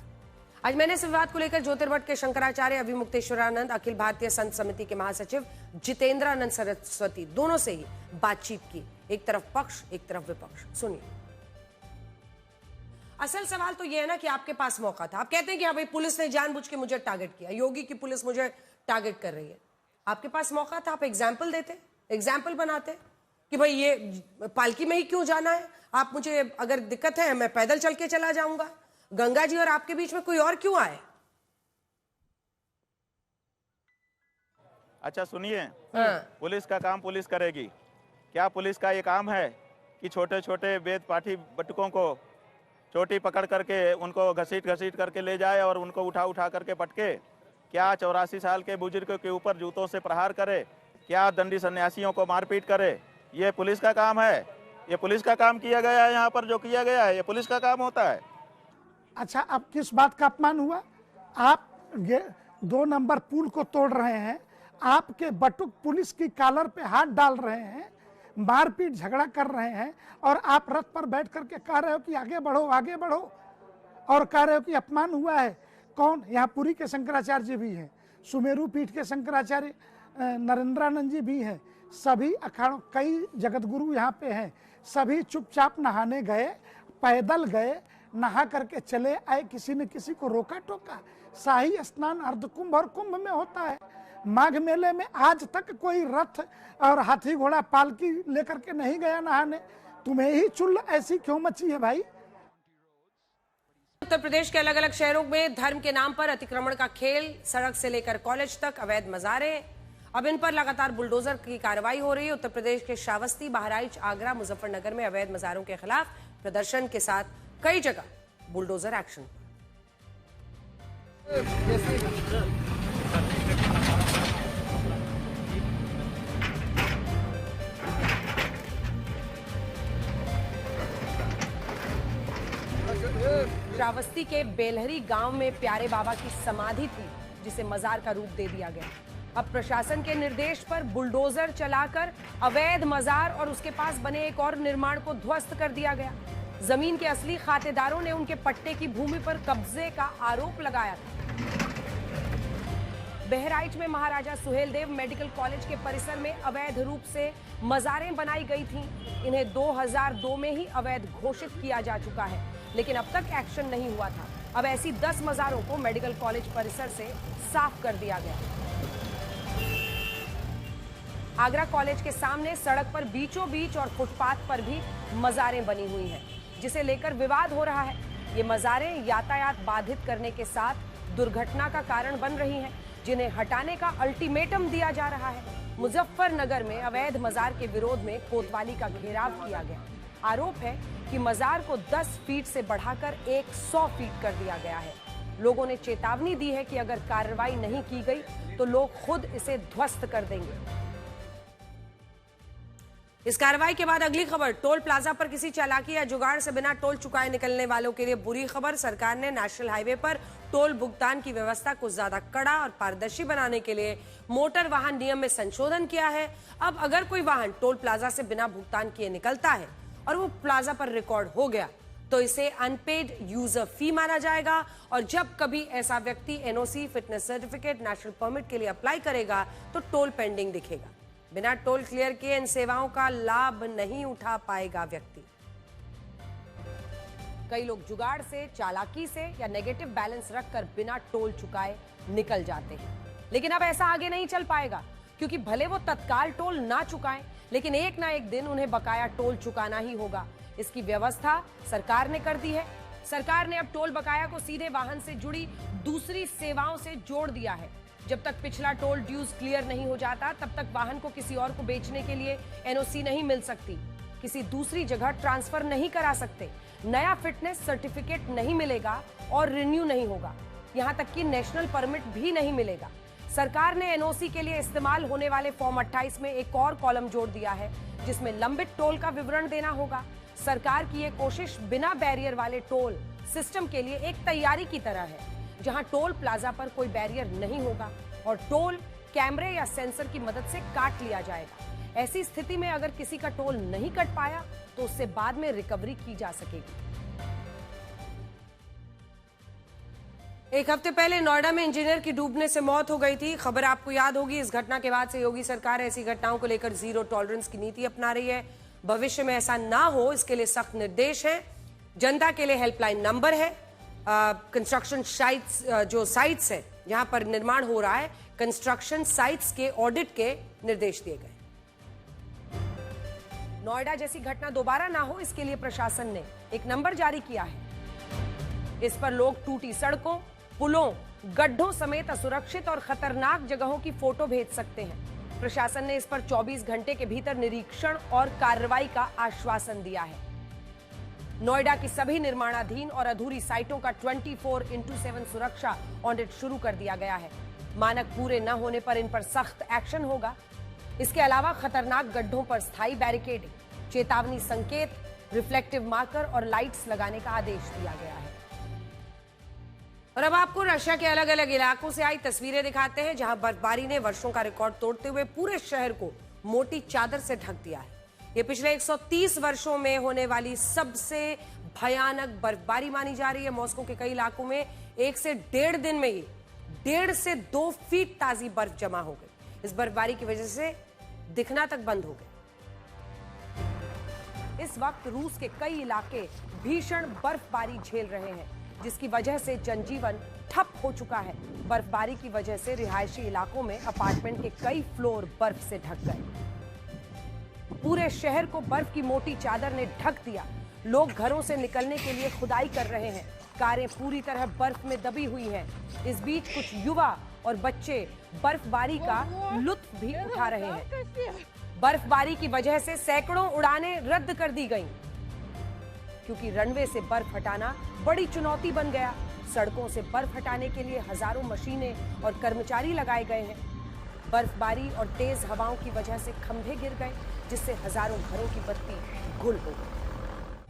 A: आज मैंने इस विवाद को लेकर ज्योतिर्मठ के शंकराचार्य अभिमुक्तेश्वरानंद, अखिल भारतीय संत समिति के महासचिव जितेंद्रानंद सरस्वती दोनों से ही बातचीत की। एक तरफ पक्ष, एक तरफ विपक्ष। सुनिए। असल सवाल तो यह है ना कि आपके पास मौका था। आप कहते हैं कि हाँ भाई पुलिस ने जानबूझ के मुझे टारगेट किया, योगी की पुलिस मुझे टारगेट कर रही है। आपके पास मौका था, आप एग्जाम्पल देते, एग्जाम्पल बनाते कि भाई ये पालकी में ही क्यों जाना है, आप मुझे अगर दिक्कत है मैं पैदल चल के चला जाऊंगा। गंगा जी और आपके बीच में कोई और क्यों आए?
G: अच्छा सुनिए, पुलिस का काम पुलिस करेगी। क्या पुलिस का ये काम है कि छोटे छोटे वेद पाठी बटुकों को चोटी पकड़ करके उनको घसीट घसीट करके ले जाए और उनको उठा उठा करके पटके? क्या 84 साल के बुजुर्ग के ऊपर जूतों से प्रहार करे? क्या दंडी सन्यासियों को मारपीट करे? ये पुलिस का काम है? ये पुलिस का काम किया गया है? यहाँ पर जो किया गया है ये पुलिस का काम होता है?
H: अच्छा, अब किस बात का अपमान हुआ? आप 2 नंबर पुल को तोड़ रहे हैं, आपके बटुक पुलिस की कॉलर पे हाथ डाल रहे हैं, मारपीट झगड़ा कर रहे हैं और आप रथ पर बैठ करके कह रहे हो कि आगे बढ़ो आगे बढ़ो और कह रहे हो कि अपमान हुआ है। कौन? यहाँ पुरी के शंकराचार्य जी भी हैं, सुमेरु पीठ के शंकराचार्य नरेंद्रानंद जी भी हैं, सभी अखाड़ों कई जगतगुरु यहाँ पे हैं। सभी चुपचाप नहाने गए, पैदल गए, नहा करके चले आए, किसी ने किसी को रोका टोका। शाही स्नान अर्धकुंभ और कुंभ में होता है। माघ मेले में आज तक कोई रथ और हाथी घोड़ा पालकी लेकर के नहीं गया नहाने। तुम्हें ही चुल ऐसी क्यों मची है भाई?
A: उत्तर प्रदेश के अलग अलग शहरों में धर्म के नाम पर अतिक्रमण का खेल, सड़क से लेकर कॉलेज तक अवैध मजारे, अब इन पर लगातार बुलडोजर की कार्रवाई हो रही है। उत्तर प्रदेश के श्रावस्ती, बहराइच, आगरा, मुजफ्फरनगर में अवैध मजारों के खिलाफ प्रदर्शन के साथ कई जगह बुलडोजर एक्शन। श्रावस्ती के बेलहरी गांव में प्यारे बाबा की समाधि थी जिसे मजार का रूप दे दिया गया। अब प्रशासन के निर्देश पर बुलडोजर चलाकर अवैध मजार और उसके पास बने एक और निर्माण को ध्वस्त कर दिया गया। जमीन के असली खातेदारों ने उनके पट्टे की भूमि पर कब्जे का आरोप लगाया था। बहराइच में महाराजा सुहेलदेव मेडिकल कॉलेज के परिसर में अवैध रूप से मजारें बनाई गई थीं। इन्हें 2002 में ही अवैध घोषित किया जा चुका है, लेकिन अब तक एक्शन नहीं हुआ था। अब ऐसी 10 मजारों को मेडिकल कॉलेज परिसर से साफ कर दिया गया। आगरा कॉलेज के सामने सड़क पर बीचों बीच और फुटपाथ पर भी मजारें बनी हुई हैं, जिसे लेकर विवाद हो रहा है। ये मजारें यातायात बाधित करने के साथ दुर्घटना का कारण बन रही हैं, जिन्हें हटाने का अल्टीमेटम दिया जा रहा है। मुजफ्फरनगर में अवैध मजार के विरोध में कोतवाली का घेराव किया गया। आरोप है कि मजार को 10 फीट से बढ़ाकर 100 फीट कर दिया गया है। लोगों ने चेतावनी दी है कि अगर कार्रवाई नहीं की गई तो लोग खुद इसे ध्वस्त कर देंगे। इस कार्रवाई के बाद अगली खबर, टोल प्लाजा पर किसी चालाकी या जुगाड़ से बिना टोल चुकाए निकलने वालों के लिए बुरी खबर। सरकार ने नेशनल हाईवे पर टोल भुगतान की व्यवस्था को ज्यादा कड़ा और पारदर्शी बनाने के लिए मोटर वाहन नियम में संशोधन किया है। अब अगर कोई वाहन टोल प्लाजा से बिना भुगतान किए निकलता है और वो प्लाजा पर रिकॉर्ड हो गया तो इसे अनपेड यूजर फी माना जाएगा। और जब कभी ऐसा व्यक्ति NOC, fitness certificate, national permit के लिए अप्लाई करेगा तो टोल पेंडिंग दिखेगा। बिना टोल क्लियर किए इन सेवाओं का लाभ नहीं उठा पाएगा व्यक्ति। कई लोग जुगाड़ से, चालाकी से या नेगेटिव बैलेंस रखकर बिना टोल चुकाए निकल जाते हैं। लेकिन अब ऐसा आगे नहीं चल पाएगा, क्योंकि भले वो तत्काल टोल ना चुकाएं, लेकिन एक ना एक दिन उन्हें बकाया टोल चुकाना ही होगा। इसकी व्यवस्था सरकार ने कर दी है। सरकार ने अब टोल बकाया को सीधे वाहन से जुड़ी दूसरी सेवाओं से जोड़ दिया है। जब तक पिछला टोल ड्यूज क्लियर नहीं हो जाता, तब तक वाहन को किसी और को बेचने के लिए एनओसी नहीं मिल सकती, किसी दूसरी जगह ट्रांसफर नहीं करा सकते, नया फिटनेस सर्टिफिकेट नहीं मिलेगा और रिन्यू नहीं होगा, यहां तक कि नेशनल परमिट भी नहीं मिलेगा। सरकार ने एनओसी के लिए इस्तेमाल होने वाले फॉर्म 28 में एक और कॉलम जोड़ दिया है, जिसमें लंबित टोल का विवरण देना होगा। सरकार की यह कोशिश बिना बैरियर वाले टोल सिस्टम के लिए एक तैयारी की तरह है, जहां टोल प्लाजा पर कोई बैरियर नहीं होगा और टोल कैमरे या सेंसर की मदद से काट लिया जाएगा। ऐसी स्थिति में अगर किसी का टोल नहीं कट पाया तो उससे बाद में रिकवरी की जा सकेगी। एक हफ्ते पहले नोएडा में इंजीनियर की डूबने से मौत हो गई थी। खबर आपको याद होगी। इस घटना के बाद से योगी सरकार ऐसी घटनाओं को लेकर जीरो टॉलरेंस की नीति अपना रही है। भविष्य में ऐसा ना हो, इसके लिए सख्त निर्देश हैं। जनता के लिए हेल्पलाइन नंबर है। कंस्ट्रक्शन साइट्स, जो साइट्स है जहां पर निर्माण हो रहा है, कंस्ट्रक्शन साइट्स के ऑडिट के निर्देश दिए गए। नोएडा जैसी घटना दोबारा ना हो, इसके लिए प्रशासन ने एक नंबर जारी किया है। इस पर लोग टूटी सड़कों, पुलों, गड्ढों समेत असुरक्षित और खतरनाक जगहों की फोटो भेज सकते हैं। प्रशासन ने इस पर 24 घंटे के भीतर निरीक्षण और कार्रवाई का आश्वासन दिया है। नोएडा की सभी निर्माणाधीन और अधूरी साइटों का 24/7 सुरक्षा ऑडिट शुरू कर दिया गया है। मानक पूरे न होने पर इन पर सख्त एक्शन होगा। इसके अलावा खतरनाक गड्ढों पर स्थायी बैरिकेडिंग, चेतावनी संकेत, रिफ्लेक्टिव मार्कर और लाइट्स लगाने का आदेश दिया गया है। और अब आपको रशिया के अलग अलग इलाकों से आई तस्वीरें दिखाते हैं, जहां बर्फबारी ने वर्षों का रिकॉर्ड तोड़ते हुए पूरे शहर को मोटी चादर से ढक दिया है। ये पिछले 130 वर्षों में होने वाली सबसे भयानक बर्फबारी मानी जा रही है। मॉस्को के कई इलाकों में 1 से 1.5 दिन में ही 1.5 से 2 फीट ताजी बर्फ जमा हो गई। इस बर्फबारी की वजह से दिखना तक बंद हो गए। इस वक्त रूस के कई इलाके भीषण बर्फबारी झेल रहे हैं, जिसकी वजह से जनजीवन ठप हो चुका है। बर्फबारी की वजह से रिहायशी इलाकों में अपार्टमेंट के कई फ्लोर बर्फ से ढक गए। पूरे शहर को बर्फ की मोटी चादर ने ढक दिया। लोग घरों से निकलने के लिए खुदाई कर रहे हैं। कारें पूरी तरह बर्फ में दबी हुई हैं। इस बीच कुछ युवा और बच्चे बर्फबारी का लुत्फ भी उठा रहे हैं। बर्फबारी की वजह से सैकड़ों उड़ानें रद्द कर दी गईं, क्योंकि रनवे से बर्फ हटाना बड़ी चुनौती बन गया। सड़कों से बर्फ हटाने के लिए हजारों मशीनें और कर्मचारी लगाए गए हैं। बर्फबारी और तेज हवाओं की वजह से खंभे गिर गए, जिससे हजारों घरों की बत्ती गुल हो गई।